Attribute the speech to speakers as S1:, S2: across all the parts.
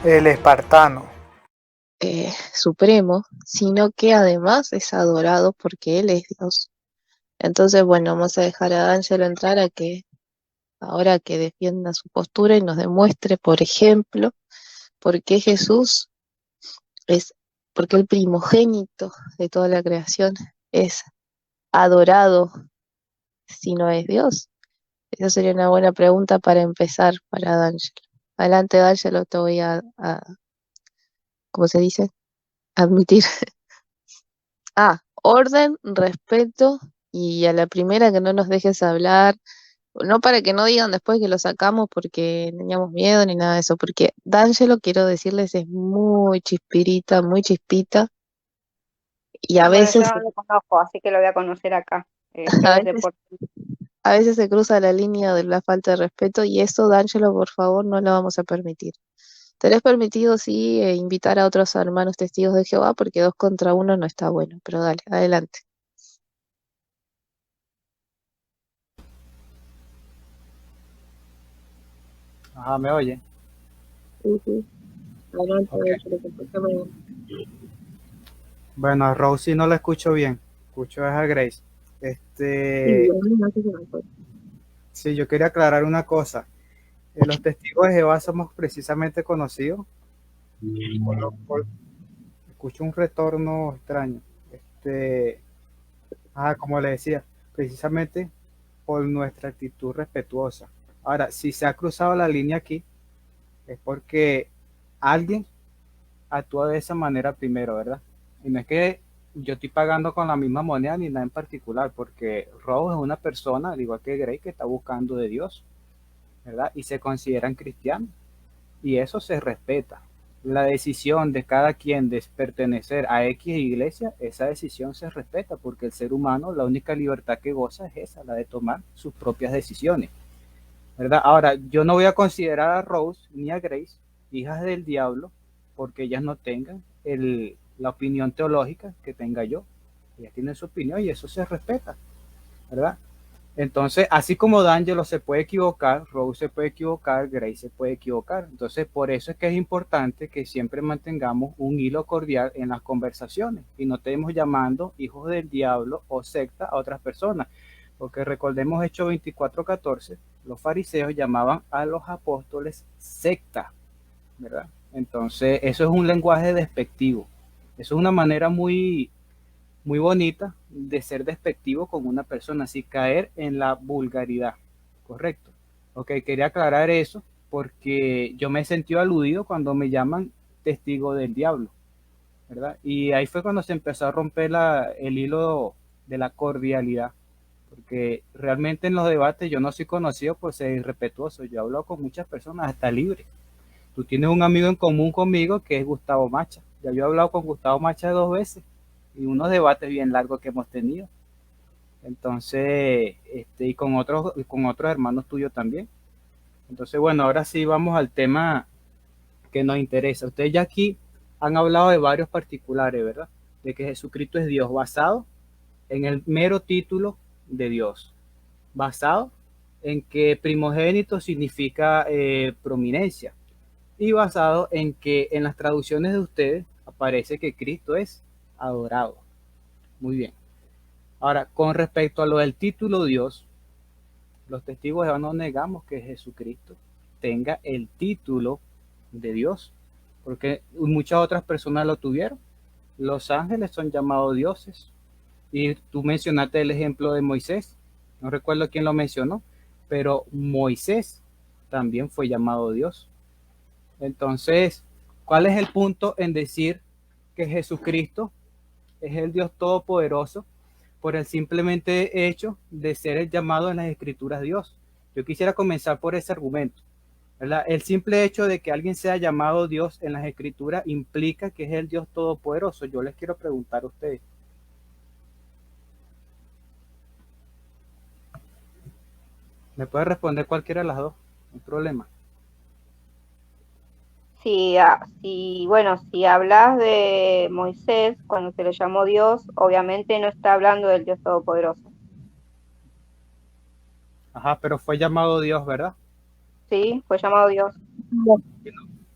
S1: el espartano.
S2: Supremo, sino que además es adorado porque Él es Dios. Entonces, bueno, vamos a dejar a Ángelo entrar a que ahora que defienda su postura y nos demuestre, por ejemplo, por qué Jesús es, porque el primogénito de toda la creación es adorado si no es Dios. Esa sería una buena pregunta para empezar para D'Angelo. Adelante, D'Angelo, te voy ¿cómo se dice? Admitir. Orden, respeto y a la primera que no nos dejes hablar, no para que no digan después que lo sacamos porque teníamos miedo ni nada de eso, porque D'Angelo, quiero decirles, es muy chispirita, muy chispita y
S3: Bueno, yo no lo conozco, así que lo voy a conocer acá. Yo
S2: a
S3: desde
S2: veces,
S3: Puerto.
S2: a veces se cruza la línea de la falta de respeto y eso, D'Angelo, por favor, no lo vamos a permitir. Tenés permitido, sí, invitar a otros hermanos testigos de Jehová porque 2 contra 1 no está bueno, pero dale, adelante.
S1: Ajá, ¿me oye?
S2: Sí, sí, adelante,
S1: Ok.
S2: D'Angelo, que escúchame.
S1: Bueno, a Rosie no la escucho bien. Escucho es a Grace.
S2: Sí,
S1: Este,
S2: no sé qué pasó.
S1: sí, yo quería aclarar una cosa. Los testigos de Jehová somos precisamente conocidos escucho un retorno extraño. Este, como le decía, precisamente por nuestra actitud respetuosa. Ahora, si se ha cruzado la línea aquí, es porque alguien actúa de esa manera primero, ¿verdad? Y no es que yo estoy pagando con la misma moneda ni nada en particular, porque Rose es una persona, al igual que Grey, que está buscando de Dios, ¿verdad? Y se consideran cristianos. Y eso se respeta. La decisión de cada quien de pertenecer a X iglesia, esa decisión se respeta, porque el ser humano, la única libertad que goza es esa, la de tomar sus propias decisiones, ¿verdad? Ahora, yo no voy a considerar a Rose ni a Grace hijas del diablo porque ellas no tengan la opinión teológica que tenga yo. Ellas tienen su opinión y eso se respeta, ¿verdad? Entonces, así como D'Angelo se puede equivocar, Rose se puede equivocar, Grace se puede equivocar. Entonces, por eso es que es importante que siempre mantengamos un hilo cordial en las conversaciones y no estemos llamando hijos del diablo o secta a otras personas. Porque recordemos Hechos 24:14, los fariseos llamaban a los apóstoles secta, ¿verdad? Entonces, eso es un lenguaje despectivo. Eso es una manera muy bonita de ser despectivo con una persona, así caer en la vulgaridad, ¿correcto? Ok, quería aclarar eso porque yo me he sentido aludido cuando me llaman testigo del diablo, ¿verdad? Y ahí fue cuando se empezó a romper el hilo de la cordialidad, porque realmente en los debates yo no soy conocido por ser irrespetuoso, yo hablo con muchas personas, hasta libre. Tú tienes un amigo en común conmigo que es Gustavo Macha. Ya yo he hablado con Gustavo Macha 2 veces y unos debates bien largos que hemos tenido. Entonces, y con otros hermanos tuyos también. Entonces, bueno, ahora sí vamos al tema que nos interesa. Ustedes ya aquí han hablado de varios particulares, ¿verdad? De que Jesucristo es Dios, basado en el mero título de Dios, basado en que primogénito significa prominencia, y basado en que en las traducciones de ustedes aparece que Cristo es adorado. Muy bien. Ahora, con respecto a lo del título Dios, los testigos de Jehová no negamos que Jesucristo tenga el título de Dios, porque muchas otras personas lo tuvieron. Los ángeles son llamados dioses. Y tú mencionaste el ejemplo de Moisés. No recuerdo quién lo mencionó, pero Moisés también fue llamado Dios. Entonces, ¿cuál es el punto en decir que Jesucristo es el Dios todopoderoso por el simplemente hecho de ser el llamado en las escrituras Dios? Yo quisiera comenzar por ese argumento, ¿verdad? El simple hecho de que alguien sea llamado Dios en las escrituras implica que es el Dios todopoderoso. Yo les quiero preguntar a ustedes. ¿Me puede responder cualquiera de las dos? No hay problema.
S3: Si hablas de Moisés, cuando se le llamó Dios, obviamente no está hablando del Dios Todopoderoso.
S1: Ajá, pero fue llamado Dios, ¿verdad?
S3: Sí, fue llamado Dios.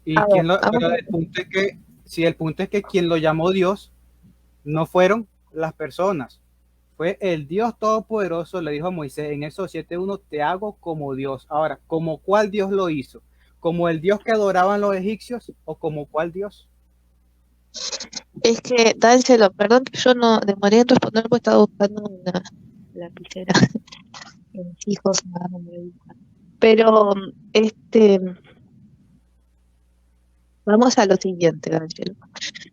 S1: Y
S2: A ver, vamos
S1: pero
S2: a
S1: el punto es que, si el punto es que quien lo llamó Dios no fueron las personas, fue el Dios Todopoderoso, le dijo a Moisés en Éxodo 7:1, te hago como Dios. Ahora, ¿como cuál Dios lo hizo? ¿Como el Dios que adoraban los egipcios o como cuál Dios?
S2: Es que, Dánselo, perdón que yo no demoré en responder porque estaba buscando una lapicera de mis hijos. Pero, vamos a lo siguiente, Dánselo.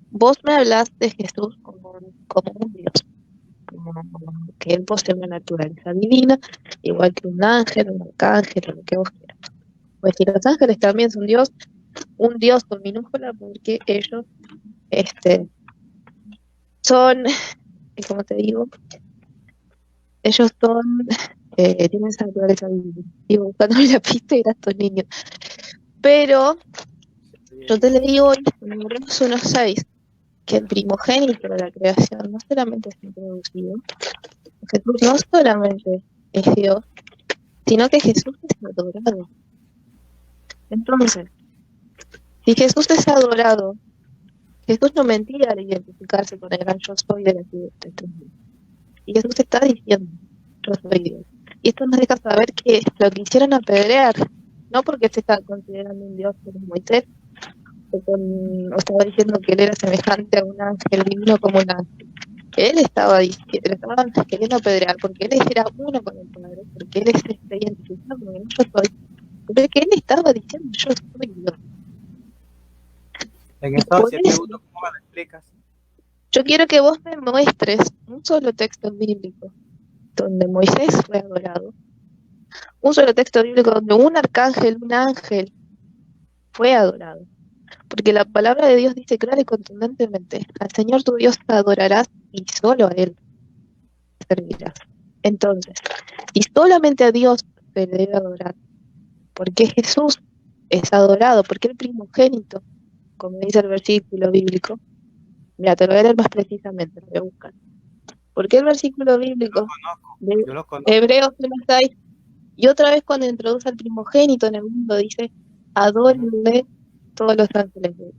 S2: Vos me hablas de Jesús como un Dios, como que él posee una naturaleza divina, igual que un ángel, un arcángel, o lo que vos quieras. Pues si los ángeles también son Dios, un Dios con minúscula, porque ellos, este, son, como te digo, ellos son, tienen esa naturaleza divina. Digo, buscando la pista era estos niños. Pero yo te leí hoy, en Hebreos 1:6, que el primogénito de la creación no solamente es introducido, Jesús no solamente es Dios, sino que Jesús es adorado. Entonces, si Jesús es adorado, Jesús no mentía al identificarse con el gran yo soy del Antiguo Testamento. Y Jesús está diciendo, yo soy Dios. Y esto nos deja saber que lo quisieron apedrear, no porque se estaba considerando un Dios como Moisés, o estaba diciendo que él era semejante a un ángel divino como un ángel. Él estaba diciendo, le estaban queriendo apedrear porque él era uno con el Padre, porque él se está identificando con el yo soy, pero que él estaba diciendo yo soy Dios.
S1: En
S2: Y
S1: Éxodo
S2: por
S1: 7:1,
S2: eso,
S1: ¿cómo me lo explicas?
S2: yo quiero que vos me muestres un solo texto bíblico donde Moisés fue adorado, un solo texto bíblico donde un arcángel, un ángel, fue adorado. Porque la palabra de Dios dice clara y contundentemente, al Señor tu Dios te adorarás y solo a Él servirás. Entonces, si solamente a Dios se le debe adorar, ¿por qué Jesús es adorado? ¿Por qué el primogénito? Como dice el versículo bíblico. Mira, te lo voy a leer más precisamente, lo voy a buscar. ¿Por qué el versículo bíblico de
S1: Yo lo conozco.
S2: Hebreos 1:6? Y otra vez cuando introduce al primogénito en el mundo dice, adórenle todos los ángeles de Dios.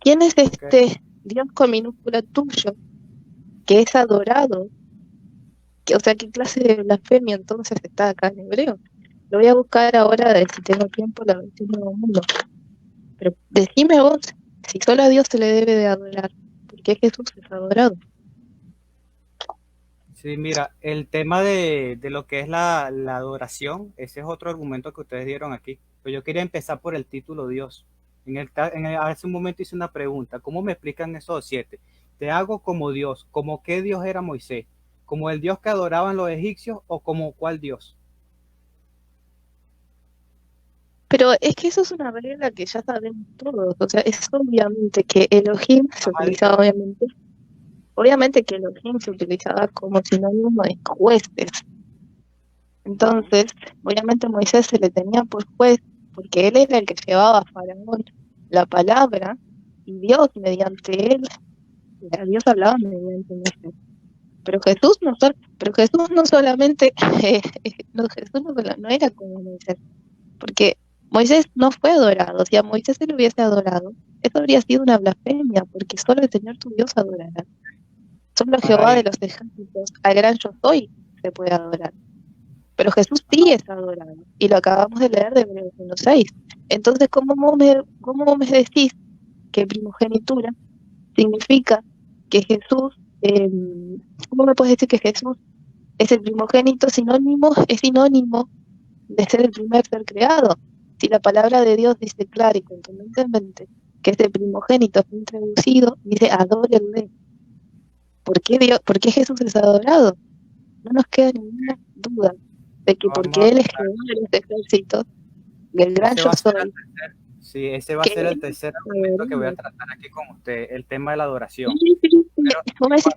S2: ¿Quién es este Dios con minúscula tuyo que es adorado? O sea, ¿qué clase de blasfemia entonces está acá en hebreo? Lo voy a buscar ahora, de si tengo tiempo, la versión Nuevo Mundo. Pero decime vos, si solo a Dios se le debe de adorar, ¿por qué Jesús es adorado?
S1: Sí, mira, el tema de lo que es la adoración, ese es otro argumento que ustedes dieron aquí. Pero yo quería empezar por el título Dios. Hace un momento hice una pregunta, ¿cómo me explican esos 7? Te hago como Dios, ¿como qué Dios era Moisés? ¿Como el Dios que adoraban los egipcios o como cuál Dios?
S2: Pero es que eso es una regla que ya sabemos todos. O sea, es obviamente que Elohim se utilizaba, obviamente que Elohim se utilizaba como sinónimo de jueces. Entonces, obviamente Moisés se le tenía por juez porque él era el que llevaba a Faraón la palabra y Dios mediante él, Dios hablaba mediante Moisés. Pero Jesús no solamente, Jesús no era como Moisés, porque Moisés no fue adorado. Si a Moisés se le hubiese adorado, eso habría sido una blasfemia, porque solo el Señor tu Dios adorará. Solo Jehová de
S1: Anaí,
S2: los ejércitos, al gran yo soy, se puede adorar. Pero Jesús sí es adorado, y lo acabamos de leer de Hebreos 1:6. Entonces, cómo me decís que primogenitura significa que Jesús, ¿cómo me puedes decir que Jesús es el primogénito es sinónimo de ser el primer ser creado? Si la palabra de Dios dice clara y contundentemente que es el primogénito, fue introducido, dice adórenle. ¿Por qué Jesús es adorado? No nos queda ninguna duda de que porque
S1: vamos
S2: Él es
S1: a,
S2: Jehová de los ejércitos, el gran
S1: ese
S2: yo
S1: va a ser
S2: soy,
S1: el tercer, sí, ese va a
S2: que
S1: ser
S2: Él
S1: el tercer
S2: es
S1: argumento que voy a
S2: adorado.
S1: tratar aquí con usted, el tema de la adoración.
S2: Sí,
S1: Pero
S2: vos me
S1: en
S2: decís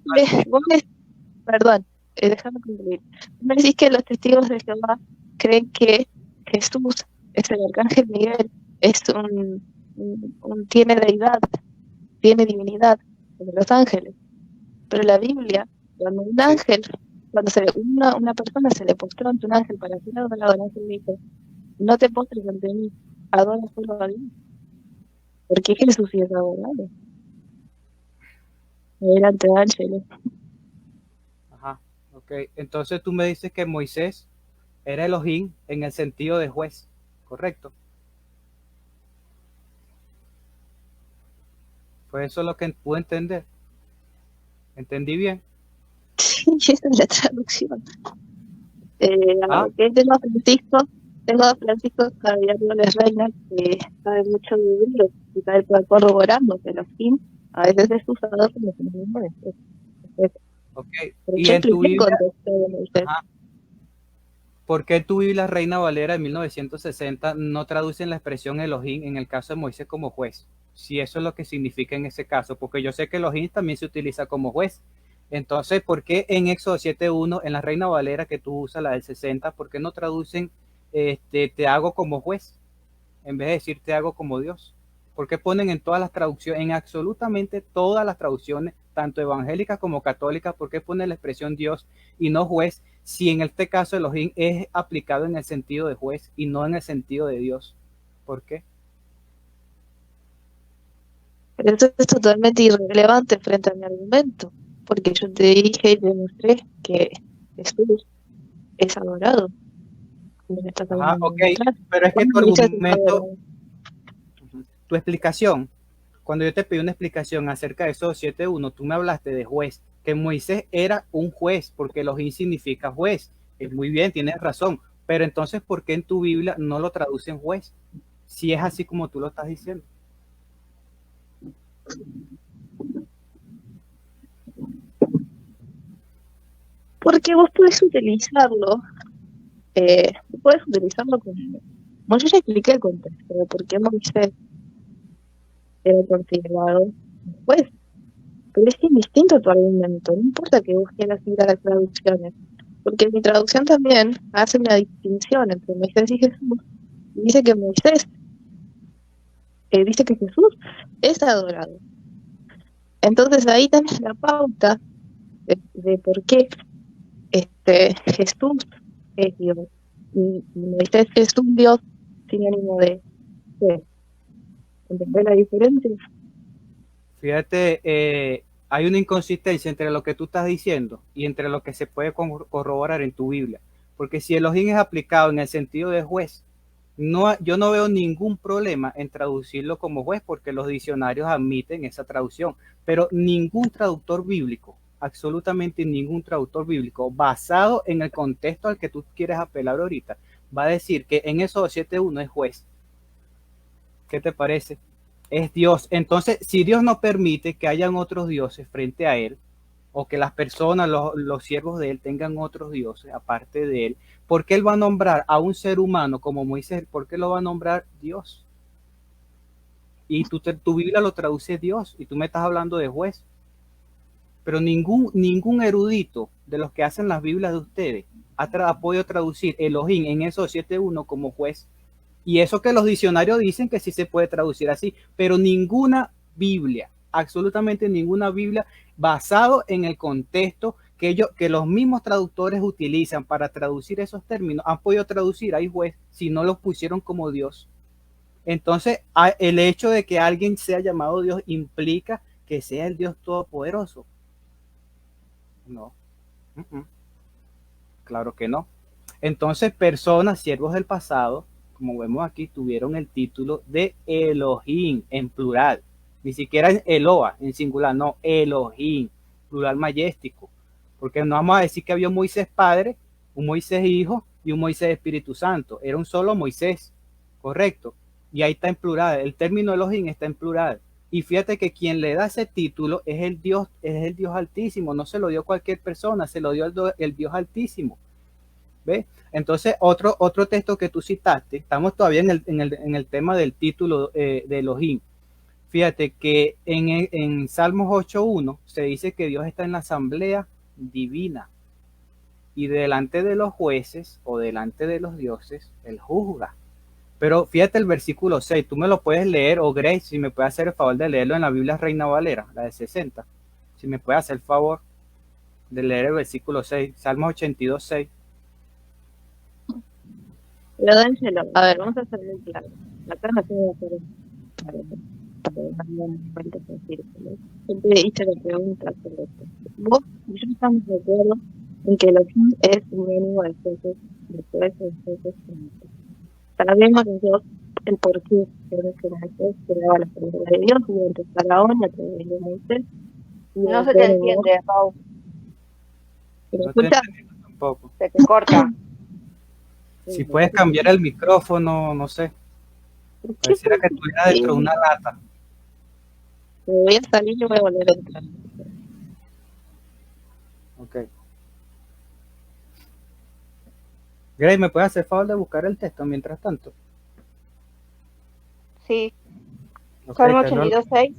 S1: cuanto al título,
S2: perdón, déjame concluir. Vos me decís que los testigos de Jehová creen que Jesús es el arcángel Miguel, es tiene deidad, tiene divinidad, como los ángeles. Pero la Biblia, cuando un
S1: sí,
S2: ángel, una persona se le postró ante un ángel para ser adorado, el ángel dijo, no te postres ante mí, adora solo a Dios. porque Jesús sí es adorado. Adelante, Ángelo.
S1: Ajá, ok. Entonces tú me dices que Moisés era Elohim en el sentido de juez, ¿correcto? Fue eso lo que pude entender. ¿Entendí bien?
S2: Sí, esa es la traducción.
S1: Ah,
S2: Que tengo a Francisco Javier Gómez Reina, que sabe mucho de hebreo, y sabe corroborando que los fin a veces es usado como sinónimo de Jesús.
S1: ok.
S2: Pero
S1: Y
S2: yo
S1: en tu
S2: expliqué el
S1: Biblia,
S2: contexto de Moisés.
S1: ajá, ¿por qué tu Biblia Reina Valera de 1960 no traducen la expresión Elohim en el caso de Moisés como juez? Si eso es lo que significa en ese caso, porque yo sé que Elohim también se utiliza como juez. Entonces, ¿por qué en Éxodo 7.1, en la Reina Valera que tú usas, la del 60, por qué no traducen te hago como juez en vez de decir te hago como Dios? ¿Por qué ponen en todas las traducciones, en absolutamente todas las traducciones, tanto evangélicas como católicas, por qué ponen la expresión Dios y no juez, si en este caso Elohim es aplicado en el sentido de juez y no en el sentido de Dios? ¿Por qué?
S2: Pero eso es totalmente irrelevante frente a mi argumento, porque yo te dije y demostré que Jesús es adorado, como me estás
S1: Ajá,
S2: hablando de
S1: ok,
S2: demostrar.
S1: pero es que
S2: ¿Cuándo
S1: tu
S2: Moisés es
S1: argumento,
S2: adorado?
S1: tu explicación, cuando yo te pedí una explicación acerca de esos 7.1, tú me hablaste de juez, que Moisés era un juez, porque Elohim significa juez. Es muy bien, tienes razón, pero entonces, ¿por qué en tu Biblia no lo traducen juez? Si es así como tú lo estás diciendo.
S2: Porque vos puedes utilizarlo como... Bueno, yo ya expliqué el contexto de por qué Moisés era considerado un juez, pero es indistinto tu argumento, no importa que vos quieras ir a las traducciones, porque mi traducción también hace una distinción entre Moisés y Jesús, y dice que dice que Jesús es adorado. Entonces ahí tenés la pauta de por qué Jesús es Dios, y Moisés es un Dios sinónimo de fe. ¿Entendés la diferencia?
S1: Fíjate, hay una inconsistencia entre lo que tú estás diciendo y entre lo que se puede corroborar en tu Biblia. Porque si Elohim es aplicado en el sentido de juez, no, yo no veo ningún problema en traducirlo como juez porque los diccionarios admiten esa traducción. Pero ningún traductor bíblico, absolutamente ningún traductor bíblico, basado en el contexto al que tú quieres apelar ahorita, va a decir que en Éxodo 7.1 es juez. ¿Qué te parece? Es Dios. Entonces, si Dios no permite que hayan otros dioses frente a Él, o que las personas, los siervos de Él tengan otros dioses aparte de Él, ¿por qué Él va a nombrar a un ser humano como Moisés? ¿Por qué lo va a nombrar Dios? Y tu Biblia lo traduce Dios, y tú me estás hablando de juez. Pero ningún erudito de los que hacen las Biblias de ustedes ha podido traducir Elohim en esos 7.1 como juez. Y eso que los diccionarios dicen que sí se puede traducir así, pero ninguna Biblia, absolutamente ninguna Biblia, basado en el contexto que los mismos traductores utilizan para traducir esos términos, han podido traducir ahí juez si no los pusieron como Dios. Entonces, el hecho de que alguien sea llamado Dios implica que sea el Dios todopoderoso. No, claro que no. Entonces, personas, siervos del pasado, como vemos aquí, tuvieron el título de Elohim en plural. Ni siquiera en Eloa, en singular, no, Elohim, plural majestático. Porque no vamos a decir que había un Moisés Padre, un Moisés Hijo y un Moisés Espíritu Santo. Era un solo Moisés, correcto. Y ahí está en plural. El término Elohim está en plural. Y fíjate que quien le da ese título es el Dios Altísimo. No se lo dio cualquier persona, se lo dio el Dios Altísimo. ¿Ves? Entonces, otro texto que tú citaste, estamos todavía en el tema del título de Elohim. Fíjate que en Salmos 8.1 se dice que Dios está en la asamblea divina y delante de los jueces o delante de los dioses, Él juzga. Pero fíjate el versículo 6, tú me lo puedes leer, o Grace, si me puede hacer el favor de leerlo en la Biblia Reina Valera, la de 60. Si me puede hacer el favor de leer el versículo 6, Salmos 82.6.
S2: Pero dánselo. A ver, vamos a hacer bien claro. Acá no tengo que hacer claro. para darle vueltas en círculos. Siempre hice la pregunta sobre esto. Vos y yo estamos de acuerdo en que Elohim es un enemigo de Jesús, de todo eso de Jesús. Sabemos los dos el por qué Jesús creaba las palabras de Dios mediante Faraón a través de Moisés.
S3: No se te entiende, Pau.
S2: ¿Pero
S1: No te
S2: escuchas?
S1: entiendo tampoco.
S3: Se te corta.
S1: Si puedes cambiar el micrófono, no sé. Pareciera que estuviera dentro de una lata.
S2: Me voy a salir y voy a volver a entrar.
S1: Ok. Grace, ¿me puedes hacer favor de buscar el texto mientras tanto?
S3: Sí.
S1: Ok,
S3: Salmo
S1: te lo-
S3: 82:6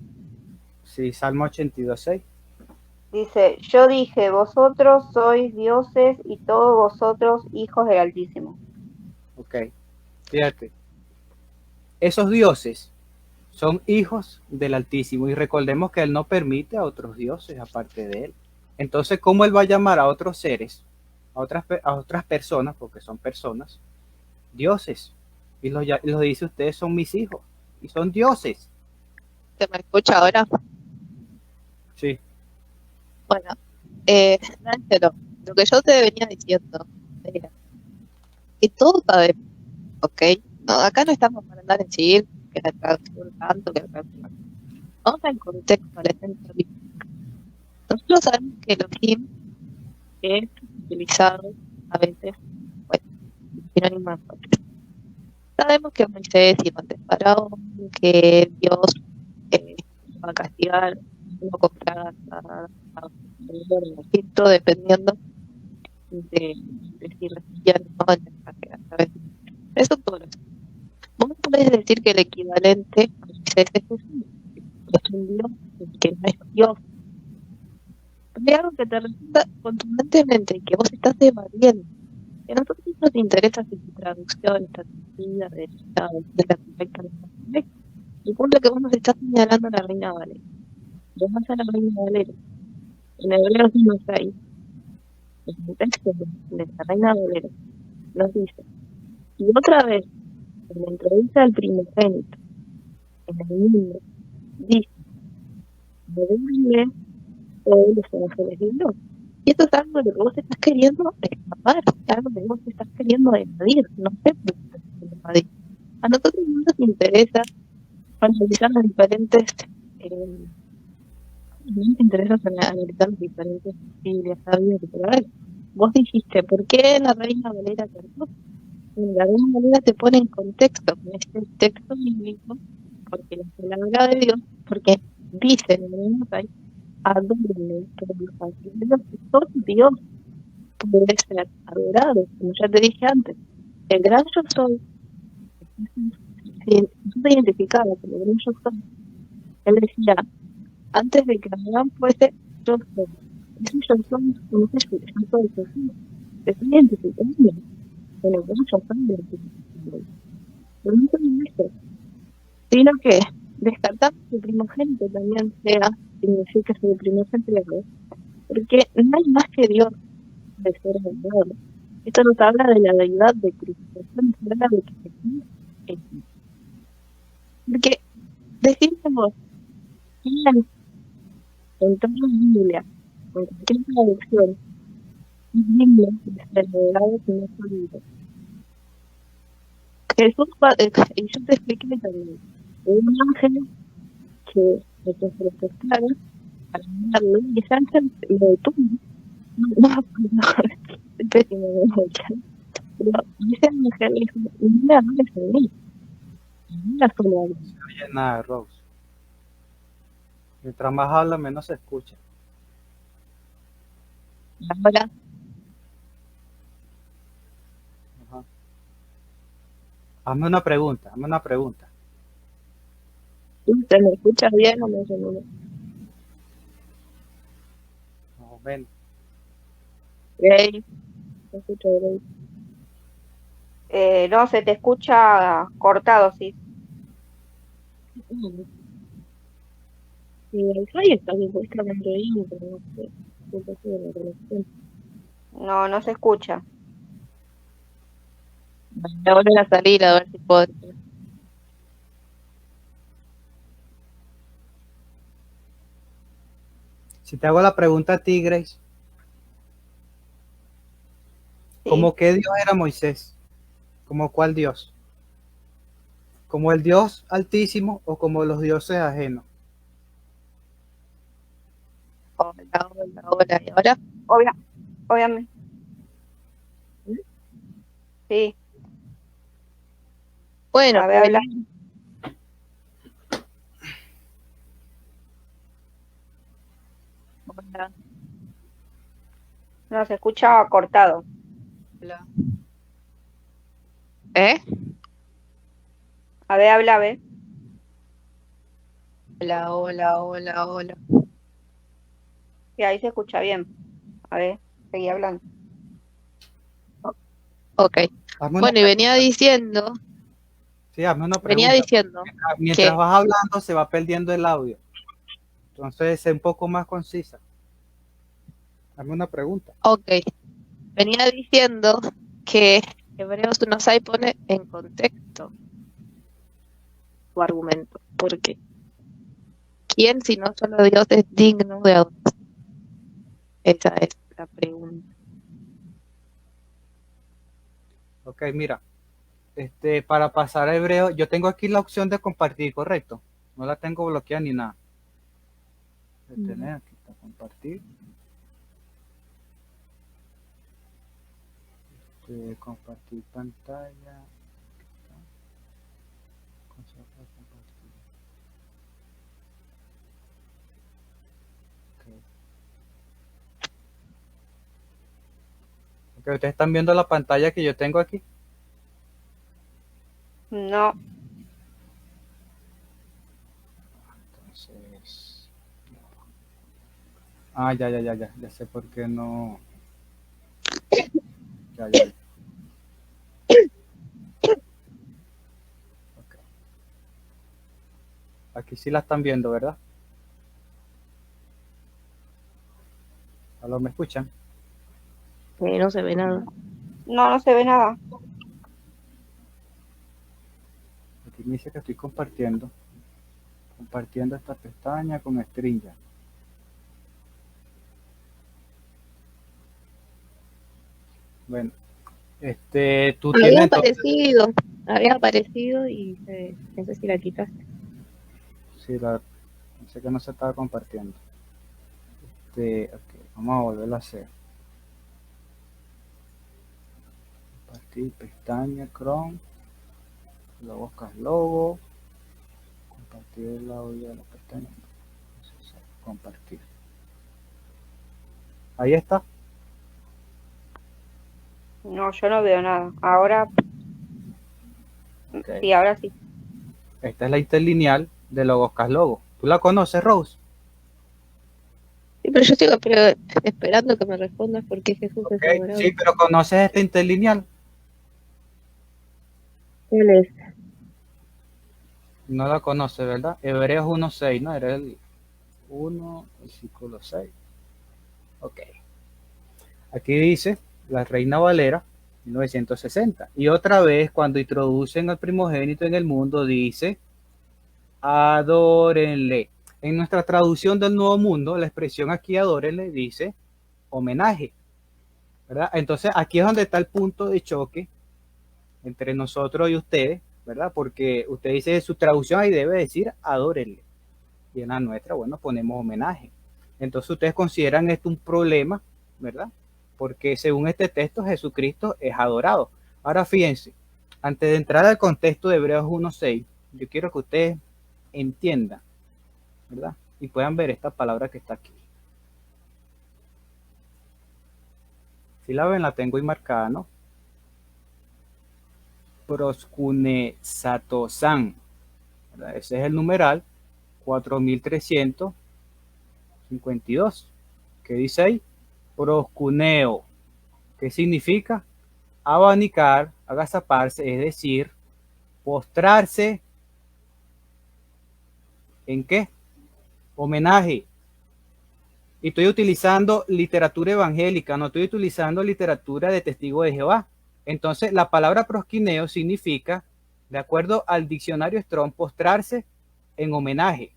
S1: Sí, Salmo 82:6.
S3: dice: Yo dije, vosotros sois dioses y todos vosotros hijos del Altísimo.
S1: Ok. Fíjate. Esos dioses son hijos del Altísimo y recordemos que Él no permite a otros dioses aparte de Él. Entonces, ¿cómo Él va a llamar a otros seres, a otras personas, porque son personas, dioses? Y los dice, ustedes son mis hijos y son dioses.
S2: ¿Se me escucha ahora?
S1: Sí,
S2: Bueno, Ángelo, lo que yo te venía diciendo era que todos sabemos, ¿ok? No, acá no estamos para andar en civil, que la traducción tanto, que la traducción. Vamos al contexto, a la esencia bíblica. Nosotros sabemos que Elohim es utilizado a veces, bueno, sinónimo de nosotros. Sabemos que Moisés iba ante Faraón, que Dios va a castigar, no comprar a en Egipto, dependiendo de si recibían o no el mensaje a través de eso todo. Vos me podés decir que el equivalente a Moisés es Jesús, que es un Dios que no es Dios. Pero hay algo que te resulta contundentemente que vos estás debatiendo. Que a nosotros nos interesa si tu traducción está traducida de la correcta o no correcta. El punto que vos nos estás señalando a la Reina Valera. Vos vas a la Reina Valera. En Hebreos 1:6, en el texto de la Reina Valera, nos dice, y otra vez, en la entrevista al primogénito, en el mundo, dice, moverle todos los ángeles de Dios. Y esto es algo de lo que vos estás queriendo escapar, es algo que vos estás queriendo evadir, no sé por qué estás queriendo evadir. A nosotros no nos interesa analizar las diferentes, no nos interesa analizar las diferentes Biblias, sabias, literales. Vos dijiste, ¿por qué la Reina Valera cantó? La Reina Valera te pone en contexto con este texto bíblico, porque la palabra de Dios, porque dice en el mismo país, adórenme por los ángeles de Dios, solo Dios puede ser adorado, como ya te dije antes. El gran yo soy, si tú te identificabas con el gran yo soy, él decía, antes de que Abraham fuese, yo soy. Ese yo soy, no sé si yo soy Jesús, te estoy identificando con el gran yo soy de Jesús. Pero no solo eso, sino que descartamos que el primogénito también significa ser el primogénito, porque no hay más que Dios de ser adorado. Esto nos habla de la deidad de Cristo, esto nos habla de que Jesús es Dios. Porque decimos, ¿quién en toda la Biblia, en cualquier traducción, es digno de ser adorado si no es Dios? Jesús, y yo te expliqué también, un ángel que se protestaron para mirarlo, y ese ángel lo detuvo. No, es pésimo de memoria. Pero ese ángel le dijo, mira, no le seguí. Mira solo algo.
S1: no se oye nada, Rose. Mientras más habla, menos se escucha.
S2: Ahora,
S1: Ajá. Hazme una pregunta.
S2: ¿se me escucha bien o no?
S1: Más o menos.
S2: Grace, ¿se escucha Grace?
S3: No, se te escucha cortado, sí.
S2: Y el wifi está supuestamente bien, pero no sé qué pasó de la conexión.
S3: No se escucha.
S2: Voy a volver a salir a ver si puedo.
S1: Si te hago la pregunta a ti, Grace,
S3: Sí.
S1: ¿cómo qué Dios era Moisés? ¿Cómo cuál Dios? ¿Como el Dios altísimo o como los dioses ajenos?
S2: Hola, hola, hola. ¿Y ahora?
S3: Obviamente. Sí.
S2: Bueno,
S3: A ver, habla.
S2: hola,
S3: No, se escucha cortado.
S2: hola. ¿Eh?
S3: A ver, habla, a ver.
S2: Hola, hola, hola, hola.
S3: Sí, ahí se escucha bien. A ver, seguí hablando.
S2: Ok.
S1: Hazme una
S2: Bueno, y
S1: pregunta. Sí, hazme una
S2: venía
S1: pregunta.
S2: diciendo
S1: Mientras
S2: que,
S1: vas hablando se va perdiendo el audio. Entonces, sé un poco más concisa. Hazme una pregunta.
S2: ok, venía diciendo que Hebreos 1:6 pone en contexto su argumento. Porque ¿quién, si no solo Dios, es digno de adoración? Esa es la pregunta.
S1: Ok, mira. Para pasar a hebreo, yo tengo aquí la opción de compartir, correcto. No la tengo bloqueada ni nada. Detener, aquí está compartir. Compartir pantalla. Compartir. Okay. Ok, ustedes están viendo la pantalla que yo tengo aquí.
S3: No,
S1: Entonces. Ya sé por qué no. Ya. Okay. Aquí sí la están viendo, ¿verdad? ¿Aló, me escuchan?
S2: No se ve nada.
S3: no se ve nada.
S1: Aquí me dice que estoy compartiendo. Compartiendo esta pestaña con StreamYard. Bueno, tú tienes
S2: Había
S1: entonces.
S2: aparecido y no sé si la quitaste.
S1: Sí, pensé que no se estaba compartiendo. Ok, vamos a volverlo a hacer. Compartir, pestaña, Chrome, logo, logo, compartir el audio de la pestaña, compartir. Ahí está.
S3: No, yo no veo nada. Ahora,
S1: Okay.
S3: sí, ahora sí.
S1: Esta es la interlineal de Logoscast Logo. ¿Tú la conoces, Rose?
S2: Sí, pero yo estoy esperando que me respondas por qué Jesús es
S1: Okay.
S2: adorado.
S1: Sí, pero ¿conoces esta interlineal?
S2: ¿Cuál es?
S1: No la conoces, ¿verdad? Hebreos 1.6, ¿no? Era el 1, versículo 6. Ok. Aquí dice la Reina Valera 1960. Y otra vez, cuando introducen al primogénito en el mundo, dice, adórenle. En nuestra traducción del Nuevo Mundo, la expresión aquí adórenle dice homenaje, ¿verdad? Entonces, aquí es donde está el punto de choque entre nosotros y ustedes, ¿verdad? Porque usted dice su traducción ahí debe decir adórenle. Y en la nuestra, bueno, ponemos homenaje. Entonces, ustedes consideran esto un problema, ¿verdad? Porque según este texto, Jesucristo es adorado. Ahora, fíjense, antes de entrar al contexto de Hebreos 1.6, yo quiero que ustedes entiendan, ¿verdad? Y puedan ver esta palabra que está aquí. Si la ven, la tengo ahí marcada, ¿no? Proskunesatosan, ¿verdad? Ese es el numeral 4352. ¿Qué dice ahí? Proscuneo. ¿Qué significa? Abanicar, agazaparse, es decir, postrarse. ¿En qué? Homenaje. Y estoy utilizando literatura evangélica, no estoy utilizando literatura de testigos de Jehová. Entonces, la palabra prosquineo significa, de acuerdo al diccionario Strong, postrarse en homenaje.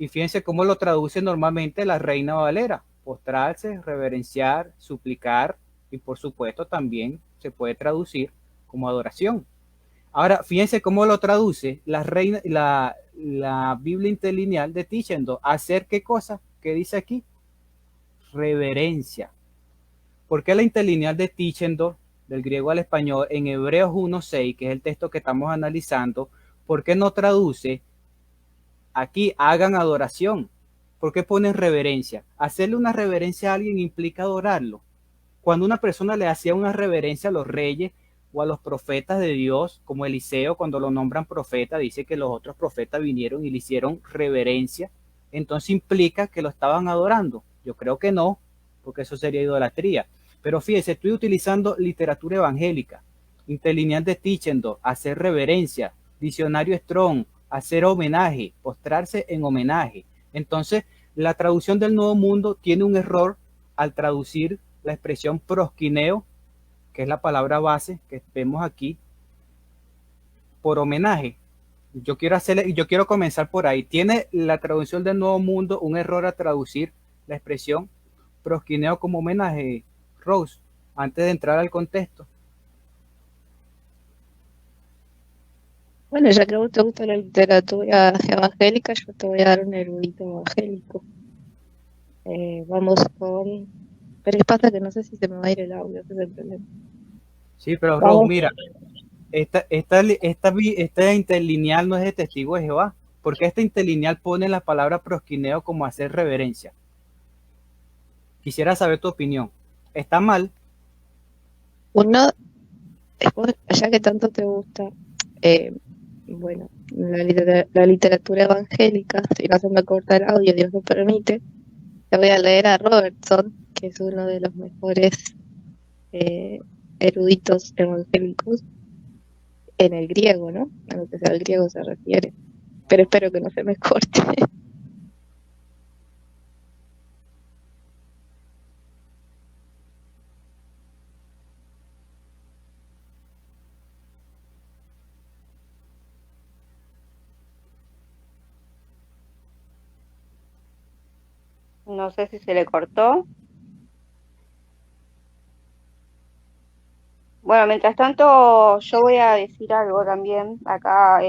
S1: Y fíjense cómo lo traduce normalmente la Reina Valera: postrarse, reverenciar, suplicar, y por supuesto también se puede traducir como adoración. Ahora, fíjense cómo lo traduce la Biblia interlineal de Tischendorf. ¿Hacer qué cosa? ¿Qué dice aquí? Reverencia. ¿Por qué la interlineal de Tischendorf, del griego al español, en Hebreos 1:6, que es el texto que estamos analizando, por qué no traduce aquí hagan adoración? ¿Por qué ponen reverencia? Hacerle una reverencia a alguien implica adorarlo. Cuando una persona le hacía una reverencia a los reyes o a los profetas de Dios, como Eliseo, cuando lo nombran profeta, dice que los otros profetas vinieron y le hicieron reverencia, entonces implica que lo estaban adorando. Yo creo que no, porque eso sería idolatría. Pero fíjese, estoy utilizando literatura evangélica, interlineal de Tischendorf, hacer reverencia, diccionario Strong, hacer homenaje, postrarse en homenaje. Entonces, la traducción del Nuevo Mundo tiene un error al traducir la expresión prosquineo, que es la palabra base que vemos aquí, por homenaje. Yo quiero comenzar por ahí. Tiene la traducción del Nuevo Mundo un error a traducir la expresión prosquineo como homenaje, Rose, antes de entrar al contexto.
S2: Bueno, ya que a vos te gusta la literatura evangélica, yo te voy a dar un erudito evangélico. Vamos con... Pero ¿qué pasa? Que no sé si se me va a ir el audio, ese es el problema.
S1: Sí, pero Rose,
S2: Vamos.
S1: mira, esta interlineal no es de Testigo de Jehová, porque esta interlineal pone la palabra prosquineo como hacer reverencia. Quisiera saber tu opinión. ¿Está mal?
S2: Uno, ya que tanto te gusta, bueno, la literatura evangélica, si no se me corta el audio, Dios me permite, te voy a leer a Robertson, que es uno de los mejores eruditos evangélicos en el griego, ¿no? A lo que sea el griego se refiere. Pero espero que no se me corte.
S3: No sé si se le cortó. Bueno, mientras tanto, yo voy a decir algo también. Acá,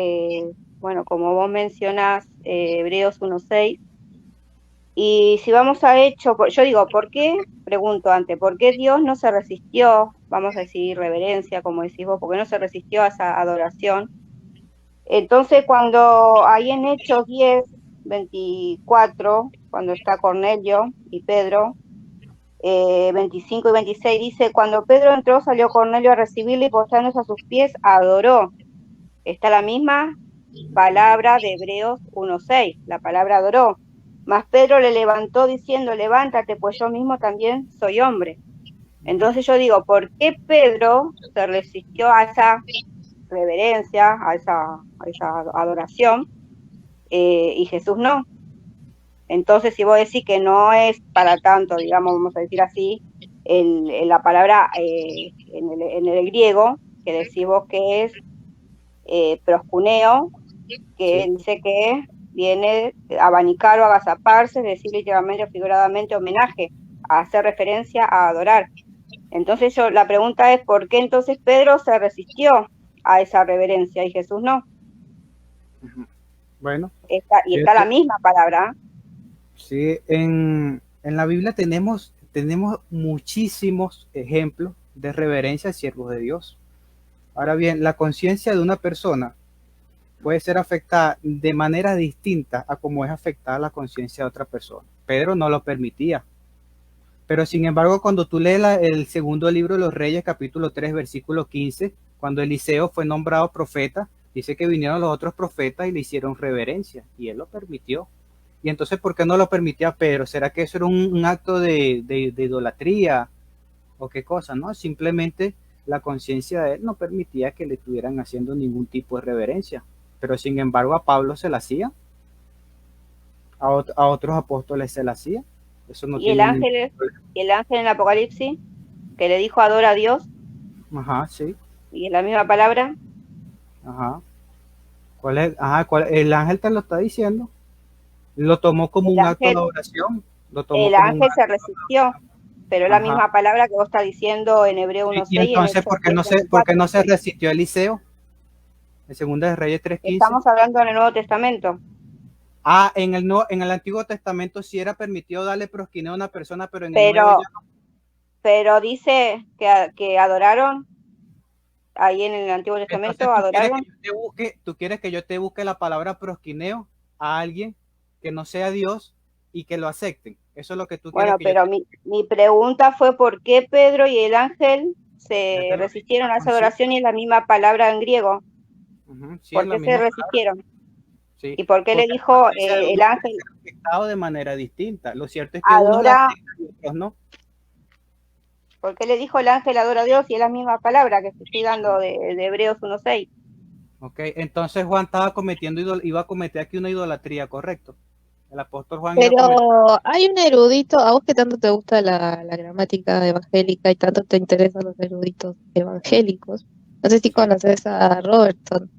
S3: bueno, como vos mencionás, Hebreos 1:6. Y si vamos a Hecho, yo digo, ¿por qué? Pregunto antes, ¿por qué Dios no se resistió, vamos a decir reverencia, como decís vos, por qué no se resistió a esa adoración? Entonces, cuando ahí en Hechos 10:24, cuando está Cornelio y Pedro, 25 y 26 dice, cuando Pedro entró, salió Cornelio a recibirle y postrándose a sus pies, adoró. Está la misma palabra de Hebreos 1:6, la palabra adoró. Mas Pedro le levantó diciendo, levántate, pues yo mismo también soy hombre. Entonces yo digo, ¿por qué Pedro se resistió a esa reverencia, a esa adoración, y Jesús no? Entonces, si vos decís que no es para tanto, digamos, vamos a decir así, la palabra en el griego, que decís vos que es proscuneo, que
S1: Sí.
S3: dice que viene abanicar o agazaparse, es decir, literalmente o figuradamente homenaje, a hacer referencia a adorar. Entonces la pregunta es, ¿por qué entonces Pedro se resistió a esa reverencia y Jesús no?
S1: Bueno,
S3: Está la misma palabra.
S1: sí, en la Biblia tenemos muchísimos ejemplos de reverencia a siervos de Dios. Ahora bien, la conciencia de una persona puede ser afectada de manera distinta a como es afectada la conciencia de otra persona. Pedro no lo permitía. Pero sin embargo, cuando tú lees el segundo libro de los Reyes, capítulo 3, versículo 15, cuando Eliseo fue nombrado profeta, dice que vinieron los otros profetas y le hicieron reverencia, y él lo permitió. Y entonces, ¿por qué no lo permitía Pedro? ¿Será que eso era un acto de idolatría o qué cosa? No, simplemente la conciencia de él no permitía que le estuvieran haciendo ningún tipo de reverencia. Pero sin embargo, a Pablo se la hacía, a otros apóstoles se la hacía. Eso no
S3: Y el
S1: tiene ningún
S3: ángel,
S1: problema.
S3: y el ángel en Apocalipsis, que le dijo adora a Dios,
S1: Ajá, sí.
S3: y es la misma palabra.
S1: Ajá. ¿Cuál es? Ajá, el ángel te lo está diciendo. Lo tomó como
S3: El
S1: un acto de
S3: ángel,
S1: adoración. Lo tomó
S3: el
S1: como un
S3: ángel se
S1: acto.
S3: resistió, pero es la
S1: Ajá.
S3: misma palabra que vos estás diciendo en Hebreo
S1: Y
S3: 1.6 y en
S1: entonces,
S3: Éxodo
S1: por qué
S3: 3.24.
S1: no se resistió Eliseo? En Segunda de Reyes 3:15.
S3: Estamos hablando en el Nuevo Testamento.
S1: Ah, en el Antiguo Testamento sí era permitido darle prosquineo a una persona, pero en el Nuevo
S3: Pero,
S1: ya no.
S3: pero dice que adoraron, ahí en el Antiguo
S1: Entonces
S3: Testamento adoraron.
S1: tú quieres que yo te busque la palabra prosquineo a alguien que no sea Dios y que lo acepten. Eso es lo que tú quieres
S3: Bueno,
S1: que yo
S3: pero
S1: te...
S3: mi pregunta fue por qué Pedro y el ángel
S1: Ya
S3: se
S1: te lo dije,
S3: resistieron a esa
S1: sí.
S3: adoración y es la misma palabra en griego.
S1: Sí, es
S3: ¿Por
S1: la
S3: qué se
S1: misma palabra.
S3: resistieron?
S1: Sí,
S3: ¿Y por qué le
S1: porque
S3: dijo
S1: dice
S3: el
S1: uno puede
S3: ángel,
S1: ser afectado de manera distinta. Lo cierto es que unos la
S3: adora,
S1: aceptan y otros no.
S3: por qué le dijo el ángel adora a Dios y es la misma palabra que te estoy dando de Hebreos 1.6?
S1: Ok, entonces Juan iba a cometer aquí una idolatría, ¿correcto? El apóstol Juan iba a cometer.
S2: Pero hay un erudito, a vos que tanto te gusta la gramática evangélica y tanto te interesan los eruditos evangélicos, no sé si
S1: Sí,
S2: conoces a Robertson,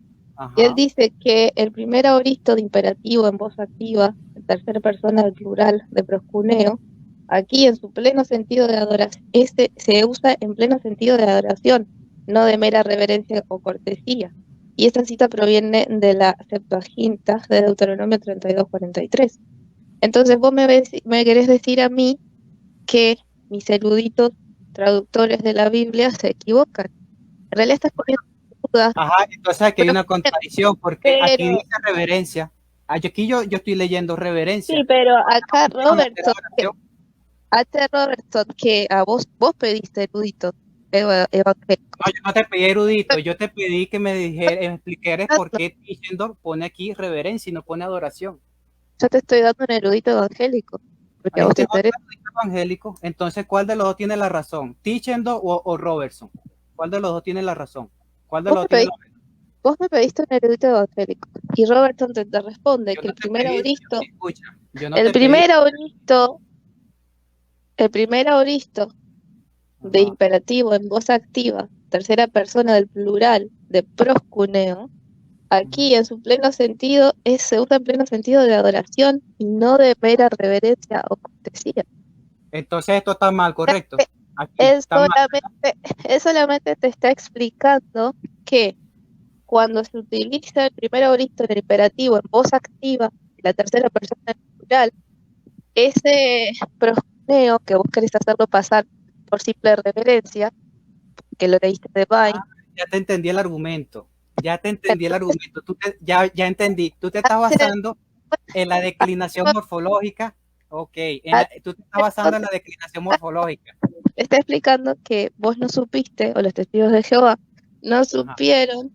S2: y él
S1: ajá.
S2: dice que el primer aoristo de imperativo en voz activa, en tercera persona del plural de proscuneo, aquí en su pleno sentido de adoración, este se usa en pleno sentido de adoración, no de mera reverencia o cortesía. Y esta cita proviene de la Septuaginta de Deuteronomio 32:43. Entonces vos me querés decir a mí que mis eruditos traductores de la Biblia se equivocan. En realidad estás poniendo en duda,
S1: Ajá, entonces aquí hay
S2: pero,
S1: una contradicción porque aquí
S2: pero
S1: dice reverencia. Aquí yo estoy leyendo
S2: sí,
S1: reverencia.
S2: pero acá
S1: Pusieron meter
S2: Robertson,
S1: adoración.
S2: Que a vos pediste eruditos evangélicos.
S1: No, yo no te pedí erudito, yo te pedí que me explicaras por qué Tischendorf pone aquí reverencia y no pone adoración.
S2: Yo te estoy dando un erudito evangélico, porque a vos
S1: Este
S2: te
S1: es otro
S2: interesa.
S1: erudito evangélico, entonces ¿cuál de los dos tiene la razón? ¿Tischendorf o Robertson? ¿Cuál de los dos tiene la razón? ¿Cuál de
S2: Vos
S1: los dos
S2: me
S1: tiene
S2: pediste,
S1: la razón?
S2: vos me pediste un erudito evangélico. Y Robertson te responde
S1: Yo
S2: que
S1: no te pedí, escucha, yo no
S2: el
S1: te pedí.
S2: primer auristo, el primer auristo de
S1: Ajá.
S2: imperativo en voz activa, tercera persona del plural de proscuneo,
S1: Ujú.
S2: aquí en su pleno sentido se usa en pleno sentido de adoración y no de mera reverencia o cortesía.
S1: Entonces esto está mal, correcto.
S2: Eh,
S1: Aquí
S2: Él
S1: está mal.
S2: solamente, él solamente te está explicando que cuando se utiliza el primer auristo en el imperativo en voz activa, la tercera persona del plural, ese proscuneo que vos querés hacerlo pasar por simple reverencia, que lo leíste de
S1: Ah,
S2: Vine,
S1: ya te entendí el argumento. Ya te entendí el argumento. Ya entendí. Tú te estás
S2: hace,
S1: basando en la declinación morfológica. Ok, tú te estás basando en la declinación morfológica.
S2: está explicando que vos no supiste, o los testigos de Jehová, no
S1: Ajá.
S2: supieron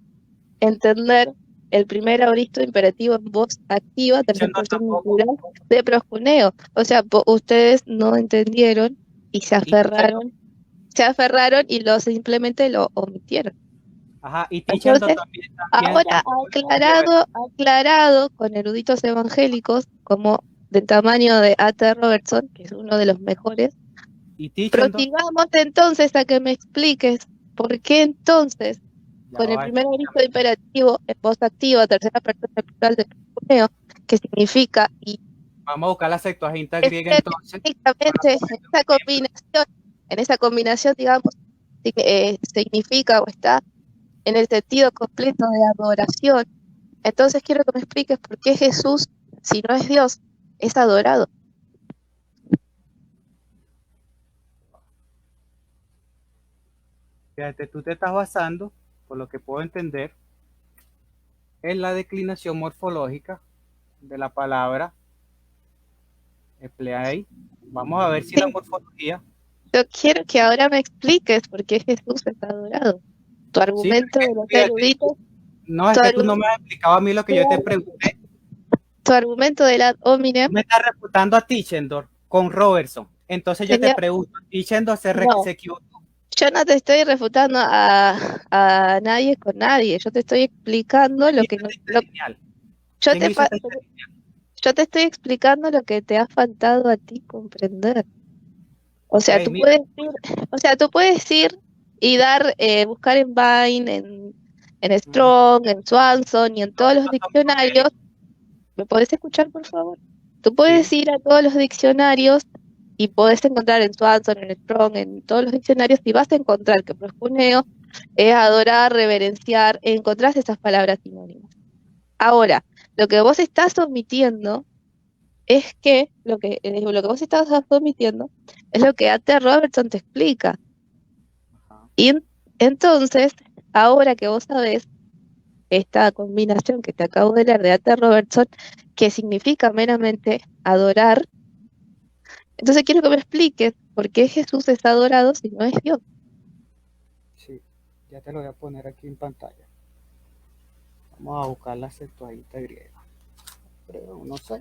S2: entender el primer auristo imperativo en voz activa, tercera
S1: Tichendo
S2: persona
S1: tampoco.
S2: singular, de proscuneo. O sea, ustedes no entendieron y
S1: Y Tichendo,
S2: se aferraron y simplemente lo omitieron.
S1: ajá, y Tichendo
S2: Entonces,
S1: también
S2: ahora
S1: tampoco lo omitió, ¿verdad?
S2: aclarado con eruditos evangélicos como del tamaño de A.T. Robertson, que es uno de los mejores.
S1: Y Tichendo,
S2: Prosigamos entonces a que me expliques por qué entonces,
S1: ya
S2: con el
S1: va,
S2: primer auristo imperativo en voz activa, tercera persona plural de proscuneo, que significa y
S1: vamos a buscar la Septuaginta griega entonces. Para
S2: específicamente
S1: poner un ejemplo.
S2: en esa combinación, digamos, significa o está en el sentido completo de adoración. Entonces quiero que me expliques por qué Jesús, si no es Dios, es adorado.
S1: Fíjate, tú te estás basando, por lo que puedo entender, en la declinación morfológica de la palabra emplea ahí. Vamos a ver si la
S2: Sí,
S1: morfología.
S2: yo quiero que ahora me expliques por qué Jesús es adorado. Tu
S1: Sí,
S2: argumento de
S1: porque
S2: los
S1: fíjate,
S2: eruditos,
S1: no es
S2: tu,
S1: que tú no
S2: argu-
S1: me has explicado a mí lo que yo te pregunté.
S2: tu argumento de la hominem
S1: Tú me estás refutando a Tischendorf con Robertson. Entonces yo te
S2: sería,
S1: pregunto, ¿Tischendorf
S2: no,
S1: se equivocó?
S2: yo no te estoy refutando a nadie con nadie, yo te estoy explicando
S1: ¿Quién
S2: lo que
S1: hizo
S2: no,
S1: este lineal?
S2: yo
S1: ¿Quién
S2: te,
S1: hizo
S2: fa-
S1: este lineal?
S2: yo te estoy explicando lo que te ha faltado a ti comprender. O
S1: Ok,
S2: sea, tú
S1: mira,
S2: puedes ir, o sea, tú puedes ir y buscar en Vine, en
S1: no,
S2: Strong, en Swanson y en todos los
S1: ok,
S2: diccionarios. ¿Me podés escuchar, por favor? Tú puedes
S1: Sí,
S2: ir a todos los diccionarios y podés encontrar en Swanson, en Strong, en todos los diccionarios, y vas a encontrar que proscuneo es adorar, reverenciar, encontrás esas palabras sinónimas. Ahora, lo que vos estás omitiendo es que lo que vos estás omitiendo es lo que A.T. Robertson te explica.
S1: ajá,
S2: Y entonces, ahora que vos sabés esta combinación que te acabo de leer de A.T. Robertson, que significa meramente adorar, entonces quiero que me expliques por qué Jesús es adorado si no es Dios.
S1: sí. Ya te lo voy a poner aquí en pantalla. Vamos a buscar la Septuaginta griega. Pero no sé.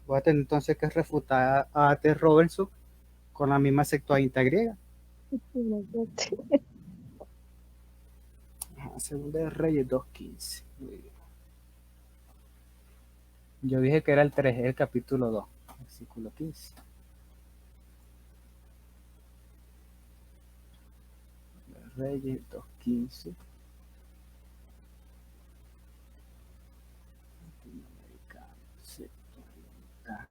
S1: Voy a tener entonces que refutar a A.T. Robertson con la misma Septuaginta griega. Ajá, Segunda de Reyes 2:15. Muy bien. Yo dije que era el 3, el capítulo 2, versículo 15. Reyes 2:15. Latinoamericano, Septuaginta.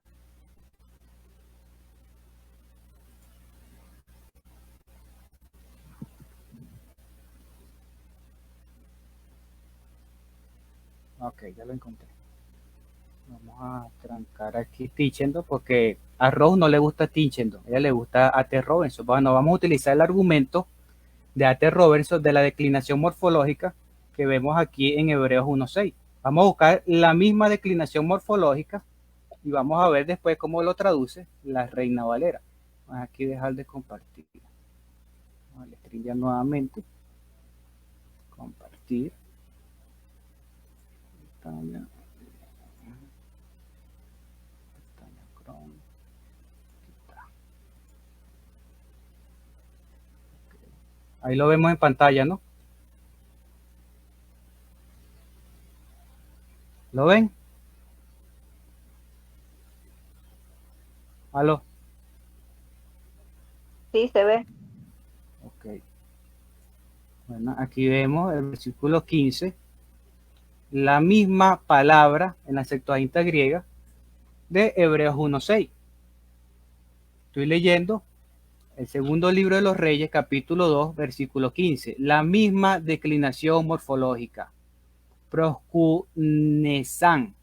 S1: Ok, ya lo encontré. Vamos a trancar aquí Tichendo porque a Rose no le gusta Tichendo, a ella le gusta A.T. Robertson. Bueno, vamos a utilizar el argumento de A.T. Robertson de la declinación morfológica que vemos aquí en Hebreos 1:6. Vamos a buscar la misma declinación morfológica y vamos a ver después cómo lo traduce la Reina Valera. Vamos aquí a dejar de compartir. Vamos a restringir nuevamente. Compartir. Pestaña, pestaña Chrome. Ahí lo vemos en pantalla, ¿no? ¿Lo ven? ¿Aló?
S3: Sí, se ve.
S1: Ok. Bueno, aquí vemos el versículo 15, la misma palabra en la Septuaginta griega de Hebreos 1:6. Estoy leyendo el segundo libro de los Reyes, capítulo 2, versículo 15. La misma declinación morfológica. Proskunesan.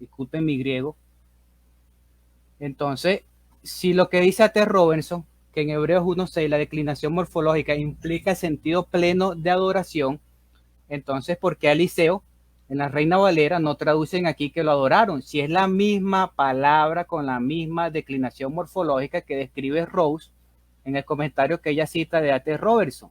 S1: Disculpen mi griego. Entonces, si lo que dice A.T. Robertson, que en Hebreos 1:6 la declinación morfológica implica el sentido pleno de adoración, entonces, ¿por qué a Eliseo en la Reina Valera no traducen aquí que lo adoraron? Si es la misma palabra con la misma declinación morfológica que describe Rose en el comentario que ella cita de A.T. Robertson.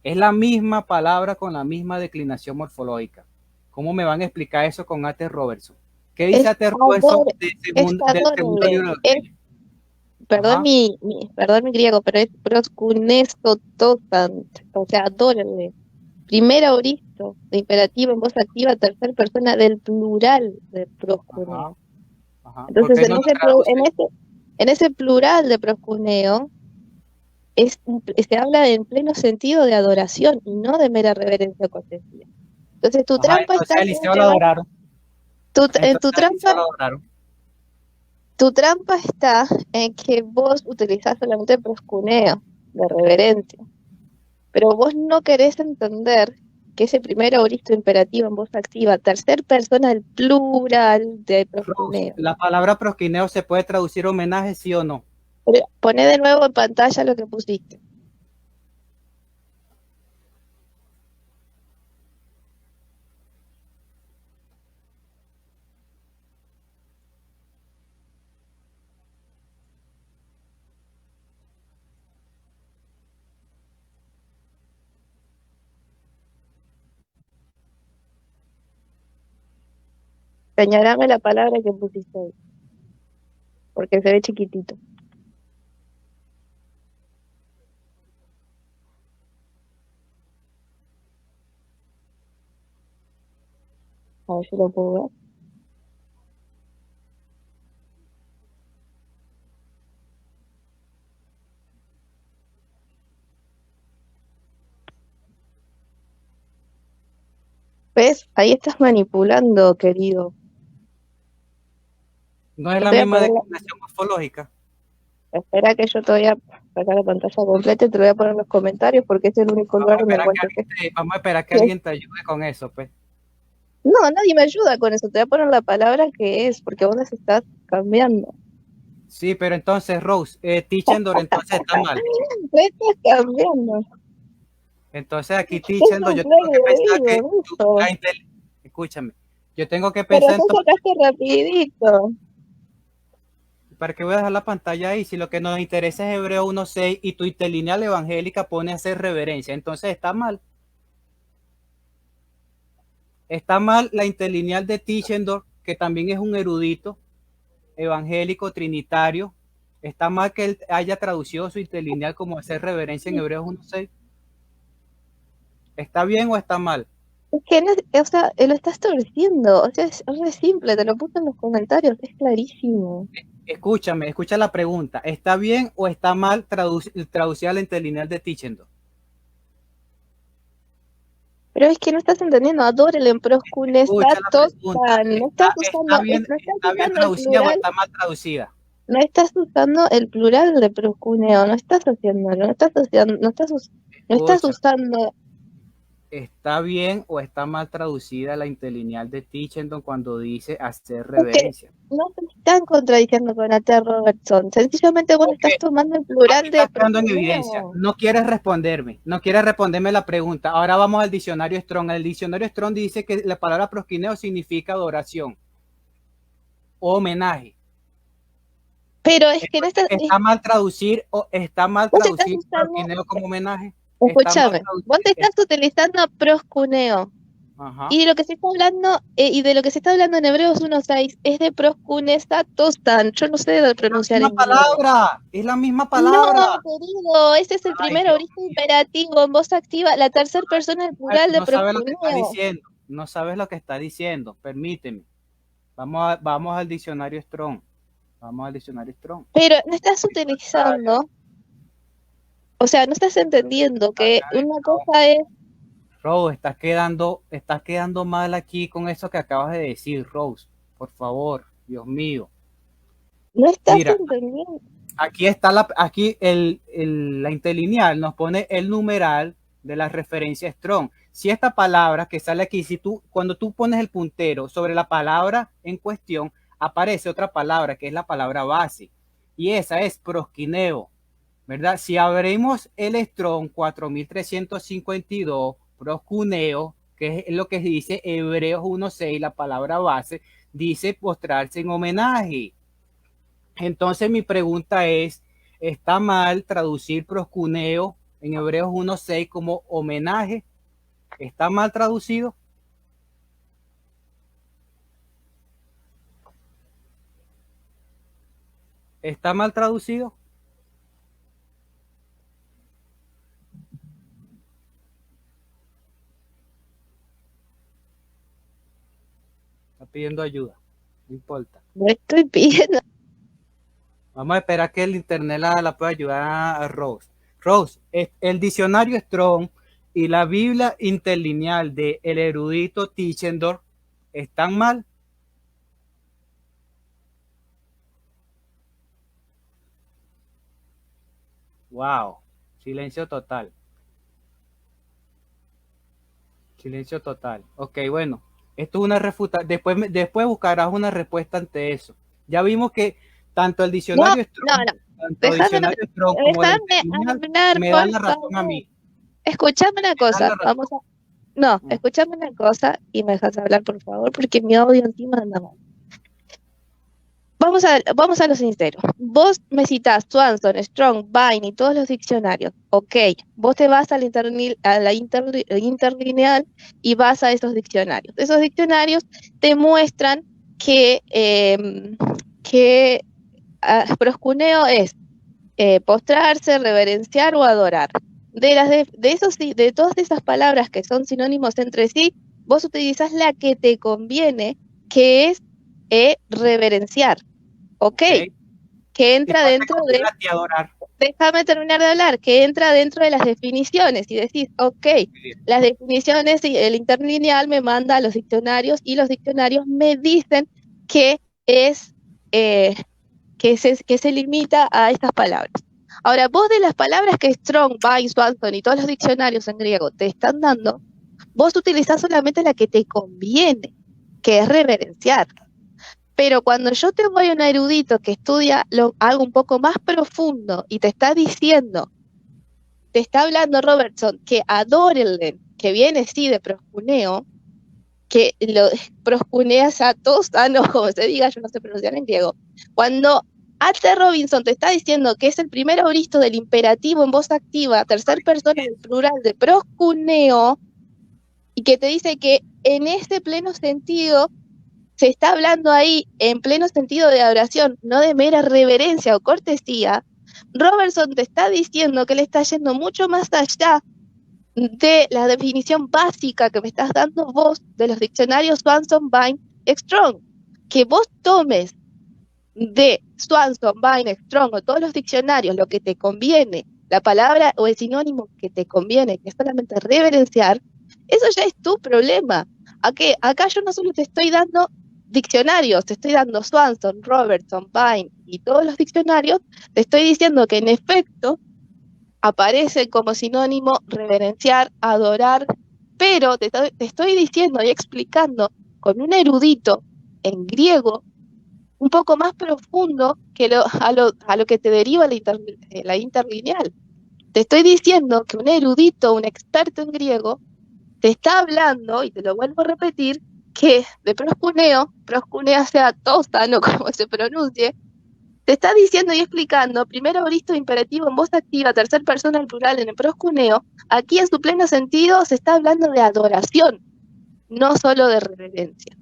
S1: Es la misma palabra con la misma declinación morfológica. ¿Cómo me van a explicar eso con A.T. Robertson? ¿Qué dice
S2: Es
S1: A.T. Robertson
S2: es
S1: del segundo
S2: adorable,
S1: libro de los Reyes?
S2: perdón
S1: Ajá.
S2: perdón mi griego, pero es proskuneso tosant, o sea, adórale. Primera oristo, de imperativo en voz activa, tercera persona del plural de
S1: Ajá.
S2: proscuneo.
S1: Ajá. ¿Por
S2: Entonces,
S1: qué no lo traduce?
S2: en ese plural de proscuneo, se habla en pleno sentido de adoración y no de mera reverencia cortesía. Entonces,
S1: Ajá, entonces a Eliseo lo adoraron.
S2: en
S1: Entonces a Eliseo lo adoraron.
S2: tu trampa está en que vos utilizás solamente proscuneo de reverencia. Pero vos no querés entender que ese primer auristo imperativo en voz activa, tercer persona del plural de
S1: Rose,
S2: proscuneo.
S1: la palabra prosquineo se puede traducir homenaje, sí o no.
S2: Pero poné de nuevo en pantalla lo que pusiste. Señalame la palabra que pusiste ahí, porque se ve chiquitito. A ver si lo puedo ver. ¿Ves? Ahí estás manipulando, querido.
S1: No es
S2: Yo
S1: la
S2: te voy a
S1: misma
S2: poner
S1: declinación morfológica.
S2: espera que yo te voy a sacar la pantalla completa y te lo voy a poner en los comentarios porque es el único lugar donde encuentro que...
S1: Vamos a esperar que
S2: Sí.
S1: alguien te ayude con eso, pues.
S2: No, nadie me ayuda con eso, te voy a poner la palabra que es, porque vos las estás cambiando.
S1: Sí, pero entonces, Rose, Tichendor entonces está mal.
S2: La estás cambiando.
S1: Entonces aquí
S2: Es
S1: Tichendor,
S2: un
S1: yo tengo que pensar que
S2: play eso.
S1: escúchame, yo tengo que
S2: Pero
S1: pensar
S2: eso
S1: entonces,
S2: sacaste rapidito.
S1: ¿para qué voy a dejar la pantalla ahí? Si lo que nos interesa es Hebreo 1.6 y tu interlineal evangélica pone a hacer reverencia, entonces está mal. Está mal la interlineal de Tichendor, que también es un erudito evangélico trinitario. Está mal que él haya traducido su interlineal como hacer reverencia en Hebreos 1.6. ¿Está bien o está mal?
S2: Es que no, o sea, lo estás torciendo. O sea, es re simple, te lo puse en los comentarios, es clarísimo.
S1: Escúchame, escucha la pregunta. ¿Está bien o está mal traducir la interlineal de Tichendor?
S2: Pero es que no estás entendiendo, adórele en
S1: Escucha la
S2: proscunesatos,
S1: pregunta.
S2: no estás usando,
S1: Está bien traducida o está mal traducida?
S2: no estás usando el plural de proscuneo, no estás haciéndolo, no estás
S1: Escucha,
S2: usando.
S1: ¿está bien o está mal traducida la interlineal de Tichendor cuando dice hacer
S2: Porque
S1: reverencia?
S2: no se están contradiciendo con A.T. Robertson, sencillamente vos
S1: Ok,
S2: estás tomando el
S1: aquí
S2: plural de
S1: estás quedando en evidencia.
S2: proscuneo.
S1: No quieres responderme la pregunta. Ahora vamos al diccionario Strong. El diccionario Strong dice que la palabra prosquineo significa adoración o homenaje.
S2: Pero es que no estás,
S1: ¿Está mal traducir o está mal
S2: vos estás
S1: traducir
S2: usando,
S1: prosquineo como homenaje? Está mal
S2: escúchame, vos
S1: traducir.
S2: estás utilizando proscuneo.
S1: Ajá.
S2: Y de lo que se está hablando, y de lo que se está hablando en Hebreos 1.6 es de proskunesatostan. Yo no sé de
S1: Es la
S2: pronunciar
S1: misma
S2: en griego.
S1: palabra. Es la misma
S2: No,
S1: palabra.
S2: querido, ese es el
S1: Ay,
S2: primer
S1: Dios
S2: origen
S1: mío.
S2: imperativo en voz activa, la tercera persona del plural de
S1: No sabes lo que está
S2: proskuneo.
S1: diciendo. No sabes lo que está diciendo. Permíteme. Vamos al diccionario Strong. Vamos al diccionario Strong.
S2: Pero no estás utilizando, o sea, no estás entendiendo que una cosa es,
S1: Rose, estás quedando mal aquí con eso que acabas de decir, Rose. Por favor, Dios mío.
S2: no estás
S1: Mira,
S2: entendiendo.
S1: aquí está la interlineal nos pone el numeral de la referencia Strong. Si esta palabra que sale aquí, cuando tú pones el puntero sobre la palabra en cuestión, aparece otra palabra que es la palabra base. Y esa es prosquineo, ¿verdad? Si abrimos el Strong 4352, proscuneo, que es lo que dice Hebreos 1.6, la palabra base, dice postrarse en homenaje. Entonces mi pregunta es, ¿está mal traducir proscuneo en Hebreos 1.6 como homenaje? ¿Está mal traducido? ¿Está mal traducido? Está pidiendo ayuda, no importa.
S2: No estoy pidiendo.
S1: Vamos a esperar que el internet la pueda ayudar a Rose. Rose, el diccionario Strong y la Biblia interlineal de el erudito Tichendor están mal. Wow, silencio total. Silencio total. Ok, bueno, esto es una refuta. Después buscarás una respuesta ante eso. Ya vimos que tanto el
S2: No,
S1: diccionario
S2: no,
S1: Strong,
S2: no.
S1: tanto el
S2: Déjame,
S1: diccionario Strong como el
S2: déjame
S1: interlineal
S2: hablar,
S1: me dan
S2: por
S1: la razón a
S2: favor.
S1: mí.
S2: Escuchame una
S1: Me dan
S2: cosa,
S1: la razón.
S2: vamos a... No, escuchame una cosa y me dejas hablar, por favor, porque mi audio encima anda mal. Vamos a lo sincero. Vos me citás Swanson, Strong, Vine y todos los diccionarios. Ok, vos te vas a la interlineal y vas a esos diccionarios. Esos diccionarios te muestran que proscuneo es postrarse, reverenciar o adorar. De todas esas palabras que son sinónimos entre sí, vos utilizás la que te conviene, que es reverenciar. ¿Ok?
S1: Okay.
S2: Que
S1: ¿Y
S2: entra
S1: cuál te
S2: dentro
S1: conviene
S2: de,
S1: a ti adorar?
S2: déjame terminar de hablar, que entra dentro de las definiciones y decís, ok, las definiciones y el interlineal me manda a los diccionarios y los diccionarios me dicen que es que se limita a estas palabras. Ahora, vos de las palabras que Strong, Vine, Swanson y todos los diccionarios en griego te están dando, vos utilizás solamente la que te conviene, que es reverenciar. Pero cuando yo te voy a un erudito que estudia algo un poco más profundo y te está diciendo, te está hablando Robertson, que adórenle, que viene sí de proscuneo, que lo proscuneas a todos, no, como se diga, yo no sé pronunciar en griego. Cuando A.T. Robinson te está diciendo que es el primer auristo del imperativo en voz activa, tercer persona del plural de proscuneo, y que te dice que en ese pleno sentido se está hablando ahí en pleno sentido de adoración, no de mera reverencia o cortesía, Robertson te está diciendo que le está yendo mucho más allá de la definición básica que me estás dando vos de los diccionarios Swanson, Vine, Strong. Que vos tomes de Swanson, Vine, Strong o todos los diccionarios lo que te conviene, la palabra o el sinónimo que te conviene, que es solamente reverenciar, eso ya es tu problema. Acá yo no solo te estoy dando diccionarios, te estoy dando Swanson, Robertson, Vine y todos los diccionarios, te estoy diciendo que en efecto aparece como sinónimo reverenciar, adorar, pero te estoy diciendo y explicando con un erudito en griego un poco más profundo que a lo que te deriva la interlineal. Te estoy diciendo que un erudito, un experto en griego, te está hablando, y te lo vuelvo a repetir, que de proscunea sea tosano, como se pronuncie, te está diciendo y explicando, primero auristo imperativo en voz activa, tercer persona al plural en el proscuneo, aquí en su pleno sentido se está hablando de adoración, no solo de reverencia.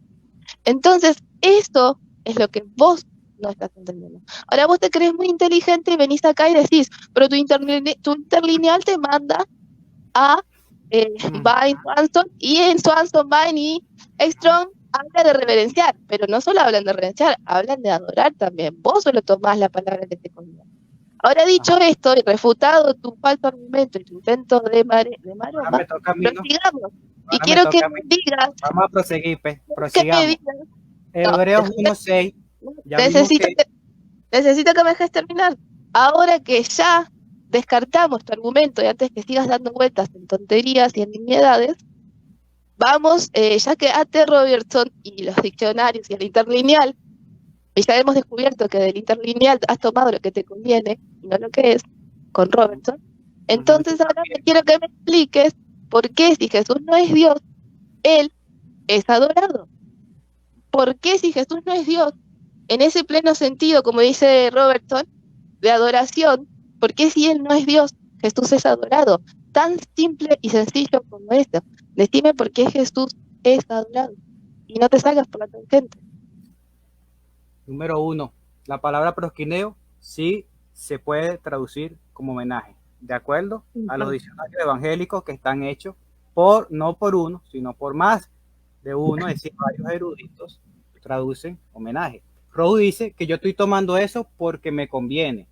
S2: Entonces, esto es lo que vos no estás entendiendo. Ahora vos te crees muy inteligente y venís acá y decís, pero tu interlineal te manda a Vine, Swanson, y en Swanson, Vine y Strong habla de reverenciar, pero no solo hablan de reverenciar, hablan de adorar también. Vos solo tomás la palabra que te conviene. Ahora dicho esto y refutado tu falso argumento y tu intento de maroma, prosigamos. Y quiero que me digas.
S1: Vamos a proseguir, pues. Prosigamos. Hebreos 1:6.
S2: Necesito que me dejes terminar. Ahora que ya descartamos tu argumento y antes que sigas dando vueltas en tonterías y en nimiedades, vamos, ya que A.T. Robertson y los diccionarios y el interlineal, y ya hemos descubierto que del interlineal has tomado lo que te conviene y no lo que es, con Robertson, entonces ahora quiero que me expliques por qué si Jesús no es Dios, Él es adorado. ¿Por qué si Jesús no es Dios, en ese pleno sentido, como dice Robertson, de adoración, por qué si Él no es Dios, Jesús es adorado? Tan simple y sencillo como esto. Decime por qué Jesús es adorado. Y no te salgas por la tangente.
S1: Número 1. La palabra prosquineo sí se puede traducir como homenaje. De acuerdo a los diccionarios evangélicos que están hechos no por uno, sino por más de uno, es decir, varios eruditos traducen homenaje. Rowe dice que yo estoy tomando eso porque me conviene,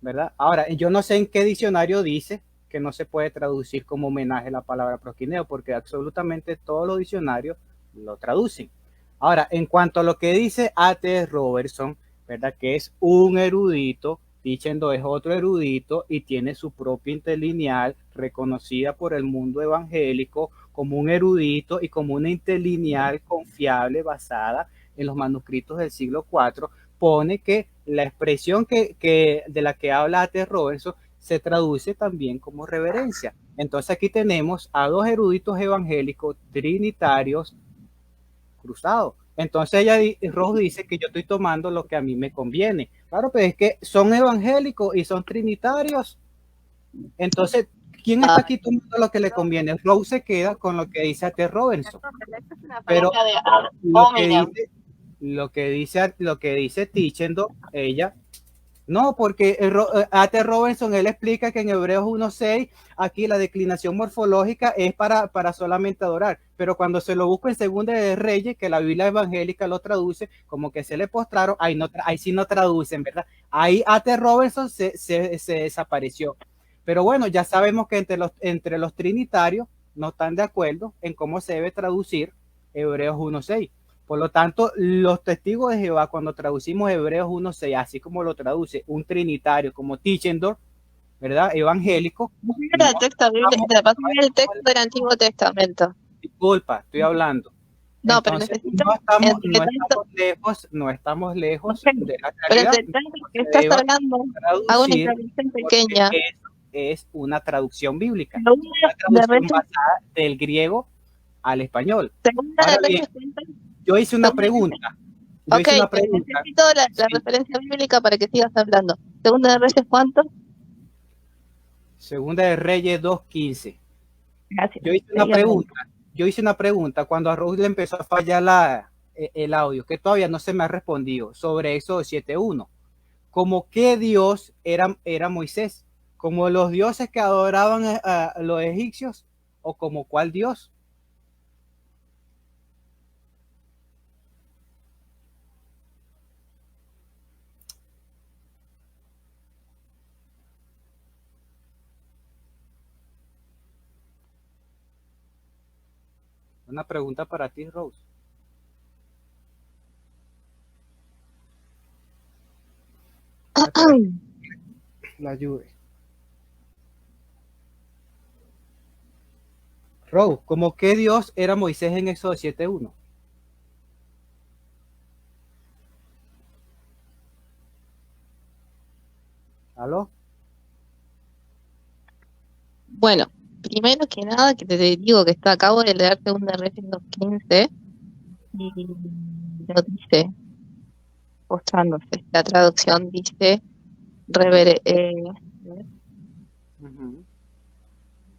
S1: ¿verdad? Ahora, yo no sé en qué diccionario dice que no se puede traducir como homenaje la palabra prosquineo, porque absolutamente todos los diccionarios lo traducen. Ahora, en cuanto a lo que dice A.T. Robertson, ¿verdad? Que es un erudito, Tichendo es otro erudito y tiene su propia interlineal reconocida por el mundo evangélico como un erudito y como una interlineal confiable basada en los manuscritos del siglo IV, pone que la expresión de la que habla A.T. Robertson se traduce también como reverencia. Entonces aquí tenemos a dos eruditos evangélicos trinitarios cruzados. Entonces Ross dice que yo estoy tomando lo que a mí me conviene. Claro, pero es que son evangélicos y son trinitarios. Entonces, ¿quién está aquí tomando lo que le conviene? Ross se queda con lo que dice A.T. Robertson. Pero lo que dice Tichendo, ella, no, porque A.T. Robertson, él explica que en Hebreos 1:6, aquí la declinación morfológica es para solamente adorar, pero cuando se lo busco en Segunda de Reyes, que la Biblia evangélica lo traduce como que se le postraron, ahí sí no traducen, ¿verdad? Ahí A.T. Robertson se desapareció. Pero bueno, ya sabemos que entre los trinitarios no están de acuerdo en cómo se debe traducir Hebreos 1:6. Por lo tanto, los testigos de Jehová, cuando traducimos Hebreos 1:6, así como lo traduce un trinitario como Tischendorf, ¿verdad? Evangélico.
S2: Era el texto bíblico, el texto del Antiguo Testamento.
S1: Disculpa, estoy hablando.
S2: No, pero
S1: Entonces,
S2: necesito
S1: no estamos lejos
S2: okay,
S1: de la
S2: pero
S1: realidad.
S2: entre tanto que estás hablando, hago una introducción pequeña.
S1: Es una traducción bíblica,
S2: Segunda
S1: una traducción basada del griego al español. Ahora bien, yo hice una pregunta.
S2: Necesito la referencia bíblica para que sigas hablando. Segunda de Reyes, ¿cuánto?
S1: Segunda de Reyes 2:15.
S2: Gracias.
S1: Yo hice una pregunta cuando a Rose le empezó a fallar el audio, que todavía no se me ha respondido, sobre Éxodo 7:1. ¿Como qué Dios era Moisés? ¿Como los dioses que adoraban a los egipcios? ¿O como cuál Dios? Una pregunta para ti, Rose. La ayude. Rose, ¿cómo qué Dios era Moisés en Éxodo 7:1? ¿Aló?
S2: Bueno, primero que nada, que te digo que acabo de leer Segunda de Reyes 2:15 y lo dice, mostrándose. La traducción dice,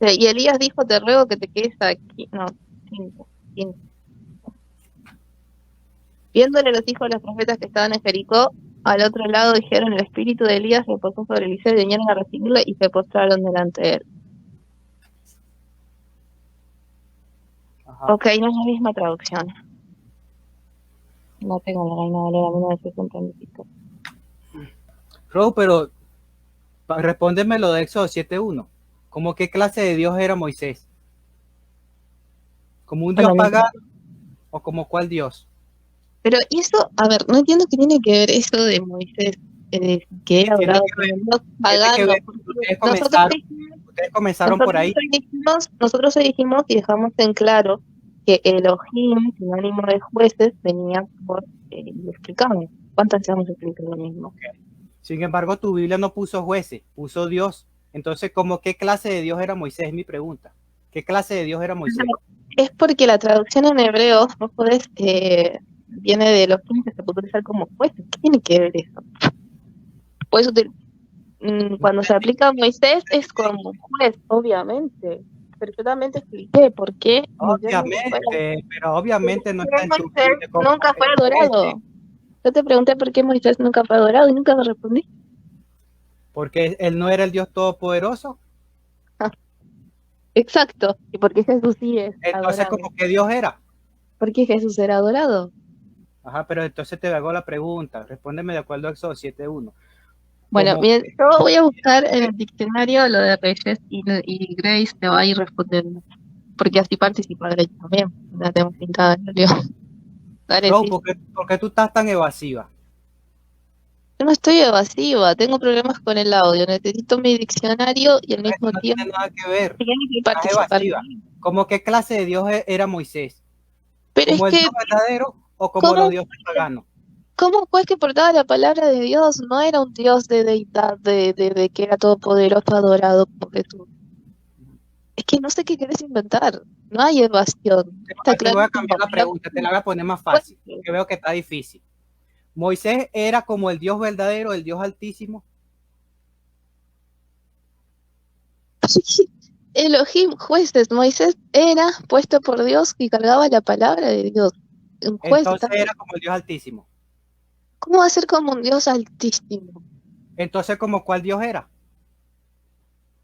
S2: y Elías dijo, te ruego que te quedes aquí. No, 15. Viéndole los hijos de los profetas que estaban en Jericó, al otro lado dijeron, el espíritu de Elías se posó sobre Eliseo, y vinieron a recibirle y se postraron delante de él. Ajá. Ok, no es la misma traducción. No tengo la Reina Valera 1965.
S1: Rose, pero respóndeme lo de Éxodo 7:1. ¿Cómo qué clase de Dios era Moisés? ¿Como un Dios pagano o como cuál Dios?
S2: Pero eso, a ver, no entiendo qué tiene que ver eso de Moisés, que era adorado por un Dios pagano.
S1: Ustedes comenzaron por ahí.
S2: Nosotros dijimos y dejamos en claro que Elohim, sinónimo de jueces, venía por, y explicamos. ¿Cuántas veces hemos explicado lo mismo?
S1: Okay. Sin embargo, tu Biblia no puso jueces, puso Dios. Entonces, ¿cómo qué clase de Dios era Moisés? Es mi pregunta. ¿Qué clase de Dios era Moisés?
S2: Es porque la traducción en hebreo, vos podés, viene de los 15, se puede utilizar como jueces. ¿Qué tiene que ver eso? Pues cuando se aplica a Moisés es como juez, obviamente. Pero yo también te expliqué por qué.
S1: Obviamente, pero obviamente no está en tu
S2: Moisés nunca fue adorado. Yo te pregunté por qué Moisés nunca fue adorado y nunca me respondí.
S1: Porque él no era el Dios todopoderoso.
S2: Exacto. Y porque Jesús sí es
S1: entonces,
S2: adorado.
S1: ¿cómo que Dios era?
S2: Porque Jesús era adorado.
S1: Ajá, pero entonces te hago la pregunta. Respóndeme de acuerdo a Éxodo 7:1.
S2: Bueno, miren, yo voy a buscar en el diccionario lo de Reyes y Grace te va a ir respondiendo. Porque así participa Grace también. La tengo pintada en el lío.
S1: No, ¿por qué tú estás tan evasiva?
S2: Yo no estoy evasiva, tengo problemas con el audio. Necesito mi diccionario y al mismo tiempo.
S1: No tiene nada que ver. Estás evasiva. ¿Cómo qué clase de Dios era Moisés?
S2: Pero
S1: ¿Como
S2: es
S1: el
S2: que,
S1: Dios verdadero o como los dioses paganos?
S2: ¿Cómo pues que portaba la palabra de Dios? No era un Dios de deidad, de que era todopoderoso, adorado como Jesús. Es que no sé qué querés inventar. No hay evasión.
S1: Está claro. Te voy a cambiar la pregunta, te la voy a poner más fácil, porque veo que está difícil. ¿Moisés era como el Dios verdadero, el Dios altísimo?
S2: Elohim, jueces. Moisés era puesto por Dios y cargaba la palabra de Dios. Un juez
S1: entonces era como el Dios altísimo.
S2: ¿Cómo va a ser como un Dios altísimo?
S1: Entonces, ¿como cuál Dios era?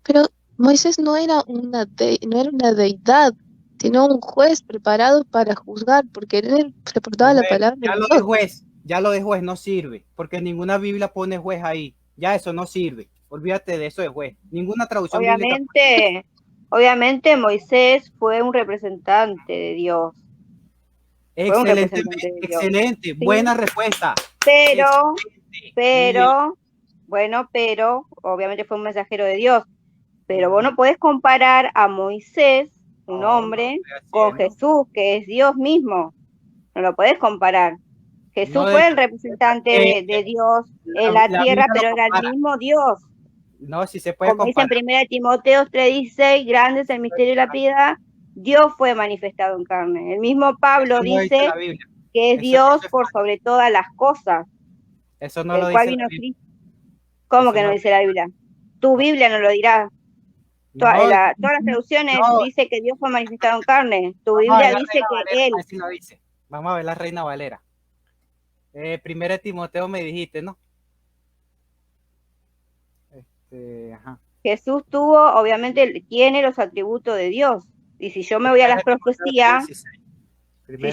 S2: Pero Moisés no era una deidad, sino un juez preparado para juzgar, porque él se portaba la palabra de Dios.
S1: Ya lo de juez no sirve, porque ninguna Biblia pone juez ahí. Ya eso no sirve. Olvídate de eso de juez. Ninguna traducción
S3: obviamente Moisés fue un representante de Dios. Fue un
S1: Excelente,
S3: representante de Dios.
S1: excelente,
S3: ¿Sí?
S1: buena respuesta.
S3: Pero,
S1: Excelente.
S3: pero, obviamente fue un mensajero de Dios. Pero vos no podés comparar a Moisés, un
S1: No, no
S3: hombre,
S1: lo estoy
S3: con
S1: haciendo.
S3: Jesús, que es Dios mismo. No lo podés comparar. Jesús
S1: No, de
S3: fue el
S1: hecho,
S3: representante de Dios en la
S1: la Biblia
S3: tierra,
S1: lo
S3: pero era el
S1: compara.
S3: mismo Dios.
S1: No, si se puede
S3: Como dice en
S1: comparar.
S3: 1 Timoteo 3:16, grande es el misterio de la piedad, Dios fue manifestado en carne. El mismo Pablo
S1: Eso no dice
S3: dice
S1: la Biblia.
S3: que es Dios
S1: Eso es
S3: por
S1: falso.
S3: sobre todas las cosas,
S1: Eso no lo
S3: el cual
S1: dice la
S3: vino
S1: Biblia.
S3: Cristo. ¿Cómo
S1: Eso
S3: que no
S1: no lo
S3: dice la
S1: dice.
S3: Biblia? Tu
S1: No,
S3: Biblia no lo dirá.
S1: no,
S3: Todas las traducciones
S1: no.
S3: dice que Dios fue manifestado en carne. Tu
S1: Vamos a ver
S3: Biblia
S1: la
S3: dice
S1: Reina
S3: que
S1: Valera, a
S3: Él,
S1: ver si lo dice. Vamos a ver la Reina Valera. Primera Timoteo me dijiste, ¿no? Ajá.
S3: Jesús tuvo, obviamente, tiene los atributos de Dios. Y si yo me voy a las
S1: Primera Timoteo
S3: profecías,
S1: 3:16. Primera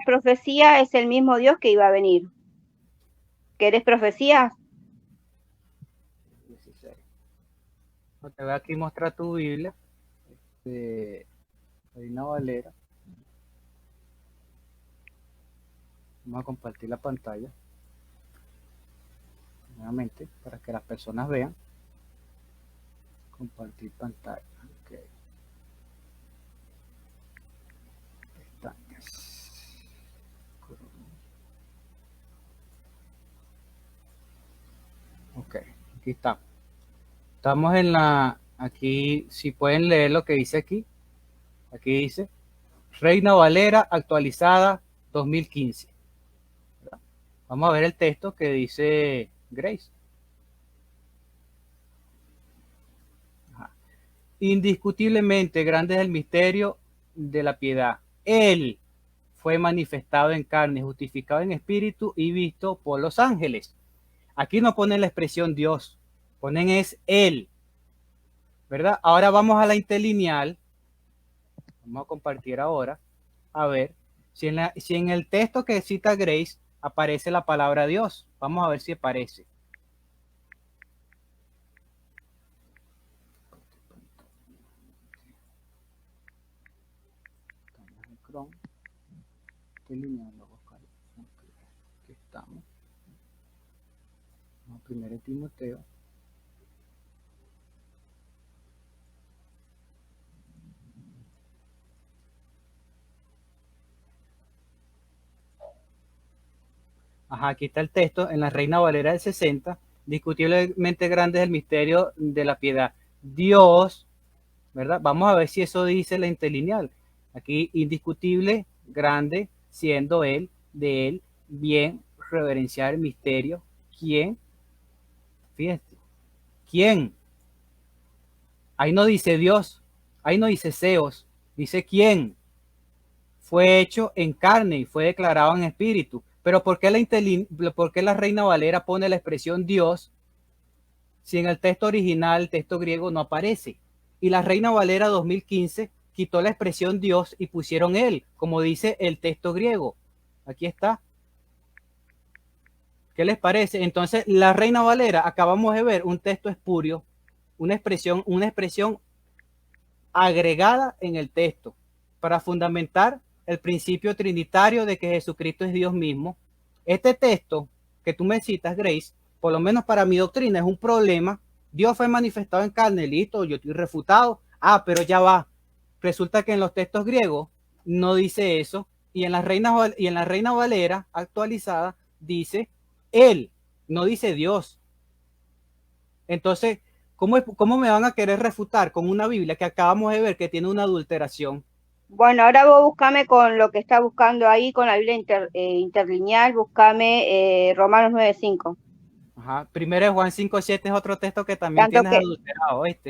S1: Timoteo
S3: es el mismo Dios que iba a venir. ¿Querés profecías?
S1: 16. No, te voy a aquí mostrar tu Biblia. Reina Valera. Vamos a compartir la pantalla nuevamente para que las personas vean. Compartir pantalla. Okay. Ok, aquí está. Estamos en aquí, si pueden leer lo que dice aquí. Aquí dice, Reina Valera actualizada 2015. ¿Verdad? Vamos a ver el texto que dice Grace. Ajá. Indiscutiblemente grande es el misterio de la piedad. Él fue manifestado en carne, justificado en espíritu y visto por los ángeles. Aquí no ponen la expresión Dios, ponen es Él, ¿verdad? Ahora vamos a la interlineal. Vamos a compartir ahora, a ver si en el texto que cita Grace aparece la palabra Dios. Vamos a ver si aparece. Aquí estamos. Primero Timoteo. Ajá, aquí está el texto en la Reina Valera del 60. Discutiblemente grande es el misterio de la piedad. Dios, ¿verdad? Vamos a ver si eso dice la interlineal. Aquí, indiscutible, grande, siendo Él, de Él, bien, reverenciar el misterio. ¿Quién? Fíjate. ¿Quién? Ahí no dice Dios, ahí no dice Zeus, dice quién. Fue hecho en carne y fue declarado en espíritu. Pero ¿por qué la Reina Valera pone la expresión Dios si en el texto original, el texto griego, no aparece? Y la Reina Valera 2015 quitó la expresión Dios y pusieron Él, como dice el texto griego. Aquí está. ¿Qué les parece? Entonces, la Reina Valera, acabamos de ver un texto espurio, una expresión agregada en el texto para fundamentar el principio trinitario de que Jesucristo es Dios mismo. Este texto que tú me citas, Grace, por lo menos para mi doctrina es un problema. Dios fue manifestado en carne, listo, yo estoy refutado. Ah, pero ya va. Resulta que en los textos griegos no dice eso y en la Reina Valera actualizada dice él, no dice Dios. Entonces, ¿cómo me van a querer refutar con una Biblia que acabamos de ver que tiene una adulteración?
S3: Bueno, ahora vos buscame con lo que está buscando ahí, con la Biblia interlineal, buscame Romanos 9:5.
S1: Ajá. Primero de Juan 5:7 es otro texto que también
S3: Tanto
S1: tienes
S3: que,
S1: adulterado, ¿este?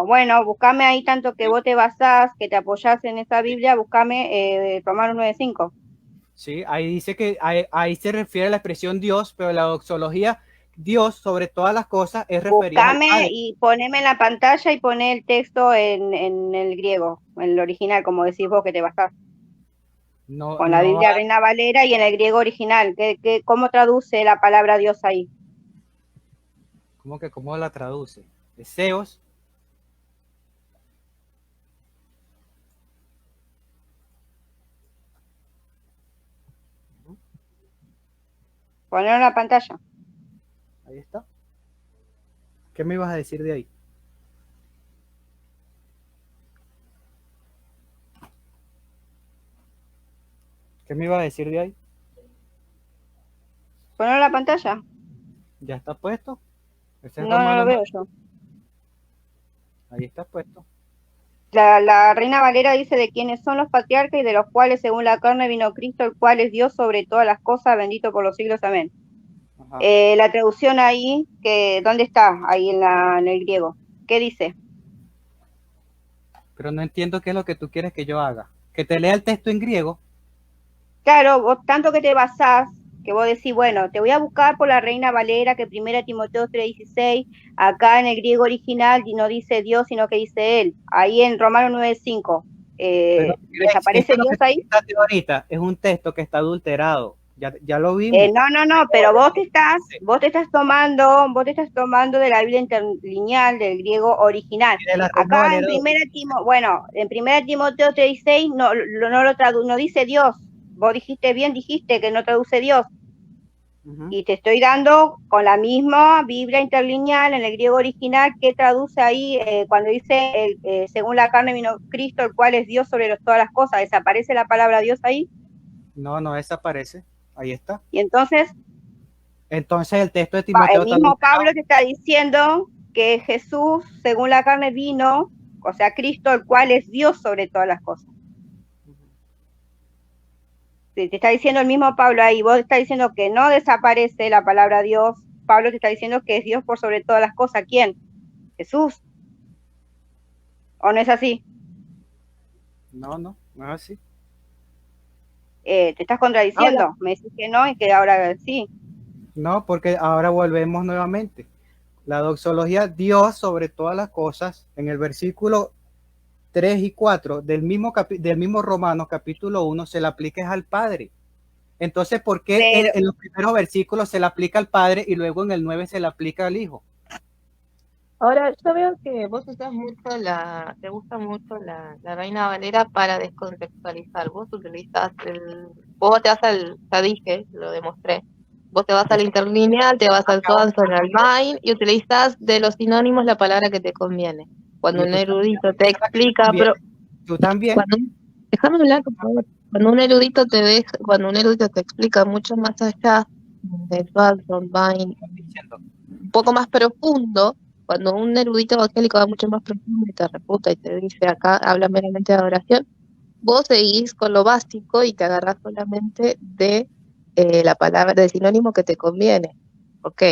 S3: bueno, buscame ahí tanto que
S1: Sí.
S3: vos te basás, que te apoyás en esa Biblia, buscame Romanos 9:5.
S1: Sí, ahí dice que ahí se refiere a la expresión Dios, pero la doxología, Dios sobre todas las cosas es referido al
S3: Buscame
S1: Padre.
S3: y poneme en la pantalla y poné el texto en el griego, en el original, como decís vos que te basás.
S1: No,
S3: Con la
S1: no,
S3: Biblia Reina Valera y en el griego original. ¿Cómo traduce la palabra Dios ahí?
S1: ¿cómo la traduce? Deseos.
S3: Ponerlo en la pantalla.
S1: Ahí está. ¿Qué me ibas a decir de ahí? ¿Qué me iba a decir de ahí?
S3: Ponerlo en la pantalla.
S1: ¿Ya está puesto? Ese es
S3: No, no
S1: Romano
S3: lo veo
S1: 9.
S3: yo.
S1: Ahí está puesto.
S3: La Reina Valera dice de quiénes son los patriarcas y de los cuales según la carne vino Cristo, el cual es Dios sobre todas las cosas, bendito por los siglos, amén.
S1: Ajá.
S3: La traducción ahí, ¿dónde está? Ahí en el griego. ¿Qué dice?
S1: Pero no entiendo qué es lo que tú quieres que yo haga. Que te lea el texto en griego.
S3: Claro, vos tanto que te basás, que vos decís, bueno, te voy a buscar por la Reina Valera, que 1 Timoteo 3:16, acá en el griego original no dice Dios, sino que dice Él. Ahí en Romanos 9:5,
S1: Pero Grace, es
S3: ¿desaparece
S1: que lo
S3: Dios
S1: que tú
S3: ahí?
S1: citaste ahorita es un texto que está adulterado. Ya lo vimos.
S3: No, pero vos te estás tomando de la Biblia interlineal, del griego original.
S1: Y de la Reina
S3: Acá en
S1: Valera 2.
S3: en 1 Timoteo 3:16 no dice Dios. Vos dijiste bien, dijiste que no traduce Dios.
S1: Uh-huh.
S3: Y te estoy dando con la misma Biblia interlineal en el griego original que traduce ahí cuando dice, según la carne vino Cristo, el cual es Dios sobre todas las cosas. ¿Desaparece la palabra Dios ahí?
S1: No desaparece. Ahí está.
S3: Y entonces
S1: Entonces el texto de
S3: el
S1: Timoteo está
S3: mismo
S1: adulterado.
S3: Pablo te está diciendo que Jesús, según la carne, vino, o sea, Cristo, el cual es Dios sobre todas las cosas. Te está diciendo el mismo Pablo ahí, vos estás diciendo que no desaparece la palabra Dios, Pablo te está diciendo que es Dios por sobre todas las cosas. ¿Quién? Jesús. ¿O no es así?
S1: No es así.
S3: Te estás contradiciendo.
S1: Ahora,
S3: Me decís que no y que ahora sí.
S1: no, porque ahora volvemos nuevamente. La doxología, Dios sobre todas las cosas, en el versículo 3 y 4 del mismo Romanos capítulo 1 se le aplica al Padre. Entonces, ¿por qué en los primeros versículos se le aplica al Padre y luego en el 9 se le aplica al Hijo?
S2: Ahora, yo veo que vos usás mucho te gusta mucho la Reina Valera para descontextualizar. Vos te vas ya dije, lo demostré. Vos te vas al interlineal, te vas al Swanson, al Vine y utilizas de los sinónimos la palabra que te conviene. Cuando
S1: Y
S2: un
S1: tú
S2: erudito te
S1: también, la que te
S2: explica,
S1: conviene. Tú también.
S2: déjame hablar, por favor. Cuando un erudito te explica mucho más allá de Swanson, Vine, un poco más profundo, cuando un erudito evangélico va mucho más profundo y te refuta y te dice acá habla meramente de adoración, vos seguís con lo básico y te agarrás solamente de la palabra, del sinónimo que te conviene. Ok.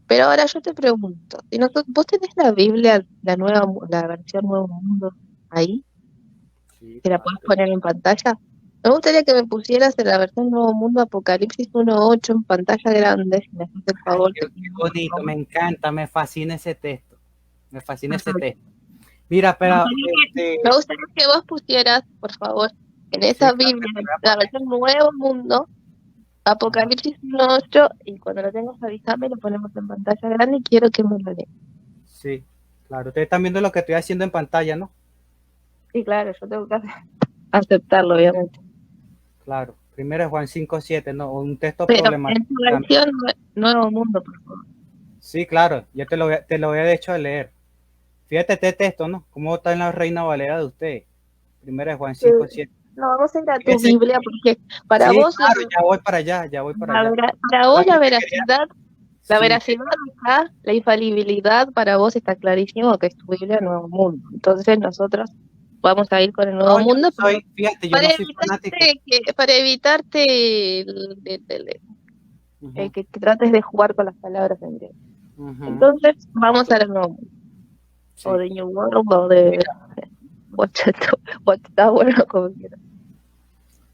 S2: Pero ahora yo te pregunto, si vos tenés la Biblia, la versión Nuevo Mundo ahí,
S1: Sí,
S2: que la
S1: claro.
S2: podés poner en pantalla. Me gustaría que me pusieras en la versión Nuevo Mundo Apocalipsis 1.8 en pantalla grande, si me haces el
S1: Ay,
S2: favor.
S1: qué bonito, me encanta, me fascina ese texto. Me fascina ese texto. Mira, pero
S2: Me gustaría que vos pusieras, por favor, en
S1: sí,
S2: esa
S1: claro
S2: Biblia,
S1: que te voy a
S2: la
S1: poner.
S2: versión Nuevo Mundo,
S1: Ajá.
S2: Apocalipsis 1.8, y cuando lo tengas avísame, lo ponemos en pantalla grande y quiero que me lo leas.
S1: Sí, claro. Ustedes están viendo lo que estoy haciendo en pantalla, ¿no?
S2: Sí, claro, yo tengo que aceptarlo, obviamente.
S1: Claro. Primero es Juan 5:7, ¿no? Un texto
S2: Pero
S1: problemático.
S2: en tu versión Nuevo Mundo, por favor.
S1: Sí, claro. Yo te lo voy a de hecho a leer. Fíjate este texto, ¿no? ¿Cómo está en la Reina Valera de ustedes? Primero es Juan 5:7.
S2: No, vamos a ir a tu
S1: Fíjese.
S2: Biblia porque para
S1: Sí,
S2: vos,
S1: claro, ya voy para allá, ya voy para allá.
S2: para vos la
S1: Solamente quería,
S2: veracidad, la
S1: sí,
S2: veracidad está, la infalibilidad para vos está clarísimo que es tu Biblia Nuevo Mundo. Entonces nosotros vamos a ir con el Nuevo
S1: no, yo
S2: Mundo
S1: no soy, fíjate, yo no soy fanático.
S2: para evitarte
S1: Uh-huh,
S2: que trates de jugar con las palabras en griego.
S1: uh-huh.
S2: Entonces vamos al Nuevo Mundo. O
S1: Sí.
S2: de New World o de Watchtower, como quieras.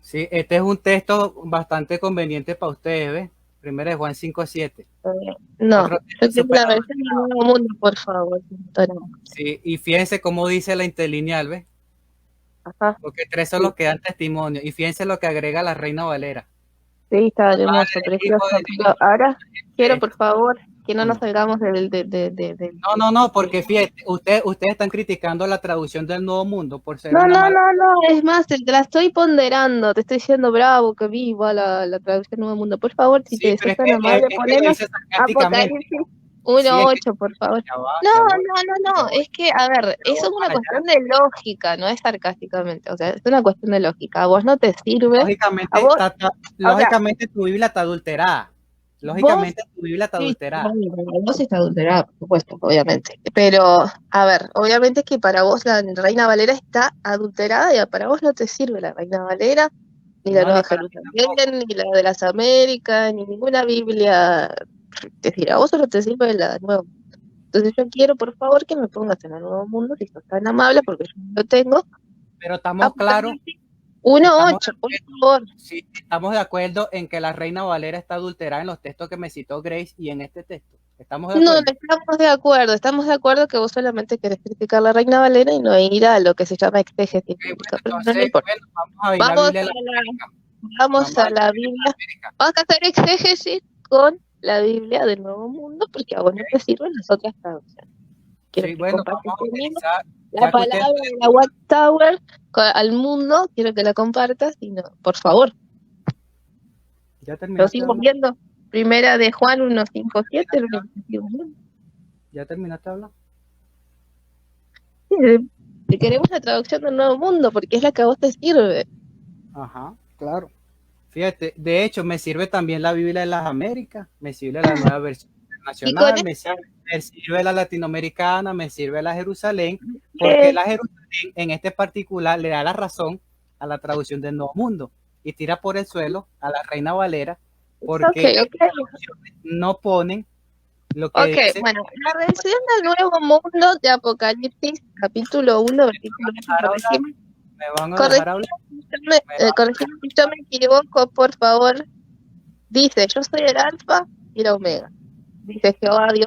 S1: Sí, este es un texto bastante conveniente para ustedes, ¿ves? Primero es Juan 5:7.
S2: No,
S1: Otro
S2: yo
S1: texto
S2: quiero
S1: súper
S2: la versión del
S1: adulterado.
S2: Nuevo Mundo, por favor.
S1: Sí, y fíjense cómo dice la interlineal, ¿ves?
S2: Ajá.
S1: Porque 3 son
S2: Sí,
S1: los que dan testimonio. Y fíjense lo que agrega la Reina Valera.
S2: sí, está
S1: Padre,
S2: hermoso,
S1: Hijo
S2: precioso.
S1: del
S2: Pero ahora quiero,
S1: Espíritu.
S2: por favor, que no nos
S1: Mm.
S2: salgamos del...
S1: No, porque fíjate, ustedes están criticando la traducción del Nuevo Mundo por ser
S2: No,
S1: una
S2: no,
S1: mala.
S2: no, no, es más, te la estoy ponderando, te estoy diciendo bravo, que viva la traducción Nuevo Mundo. Por favor, si
S1: Sí,
S2: te
S1: pero
S2: sos tan amable,
S1: es que lo
S2: ponenos
S1: hice sarcásticamente.
S2: Apocalipsis
S1: Sí, es que
S2: 1:8, por favor. No,
S1: ya
S2: no,
S1: voy,
S2: no,
S1: ya
S2: no,
S1: voy,
S2: es que, a ver,
S1: ya
S2: eso
S1: voy
S2: es una
S1: para
S2: cuestión
S1: allá.
S2: de lógica, no es sarcásticamente, o sea, es una cuestión de lógica. A vos no te sirve, a vos, o sea,
S1: Lógicamente tu Biblia está adulterada.
S2: vos
S1: Lógicamente tu Biblia está
S2: sí,
S1: adulterada.
S2: vos está adulterada, por supuesto, obviamente. Pero, a ver, obviamente que para vos la Reina Valera está adulterada y para vos no te sirve la Reina Valera, ni la
S1: No,
S2: Nueva
S1: ni para mí tampoco.
S2: Jerusalén, ni la de las Américas, ni ninguna Biblia. Es decir, a vos solo te sirve la Nueva. Entonces yo quiero, por favor, que me pongas en el Nuevo Mundo, si sos tan amable, porque yo no lo tengo.
S1: Pero estamos claros,
S2: Apocalipsis 1:8,
S1: estamos de
S2: por
S1: acuerdo,
S2: favor.
S1: sí, estamos de acuerdo en que la Reina Valera está adulterada en los textos que me citó Grace y en este texto. ¿Estamos de
S2: No,
S1: acuerdo?
S2: estamos de acuerdo que vos solamente querés criticar la Reina Valera y no ir a lo que se llama exégesis bíblica, pero no
S1: Entonces,
S2: importa.
S1: bueno, vamos a ver la
S2: Vamos
S1: Biblia
S2: a
S1: de la
S2: la,
S1: América.
S2: vamos
S1: Vamos a
S2: a
S1: ver la
S2: la
S1: Biblia de la
S2: Biblia,
S1: América.
S2: vamos a hacer exégesis con la Biblia del Nuevo Mundo, porque a vos no te sirven las otras traducciones. Quiero
S1: Sí,
S2: que
S1: bueno,
S2: compartas
S1: vamos a
S2: conmigo
S1: utilizar,
S2: la
S1: ya que ustedes,
S2: palabra de la Watchtower al mundo, quiero que la compartas y no, por favor.
S1: ya
S2: Lo
S1: terminaste de
S2: sigo
S1: hablar,
S2: viendo. Primera de Juan 1:5-7.
S1: ya terminaste de hablar.
S2: Te queremos la traducción del Nuevo Mundo porque es la que a vos te sirve.
S1: Ajá, claro. Fíjate, de hecho, me sirve también la Biblia de las Américas, me sirve la nueva versión
S2: Y con
S1: internacional, me sirve la latinoamericana, me sirve la Jerusalén, porque la Jerusalén en este particular le da la razón a la traducción del Nuevo Mundo y tira por el suelo a la Reina Valera, porque
S2: ok.
S1: no ponen lo que
S2: Ok,
S1: dice.
S2: bueno, la versión del Nuevo Mundo de Apocalipsis, capítulo 1, versículo 8,
S1: Me van a dejar hablar.
S2: corregime si yo me equivoco, por favor. Dice, yo soy el alfa y la omega. Dice Jehová Dios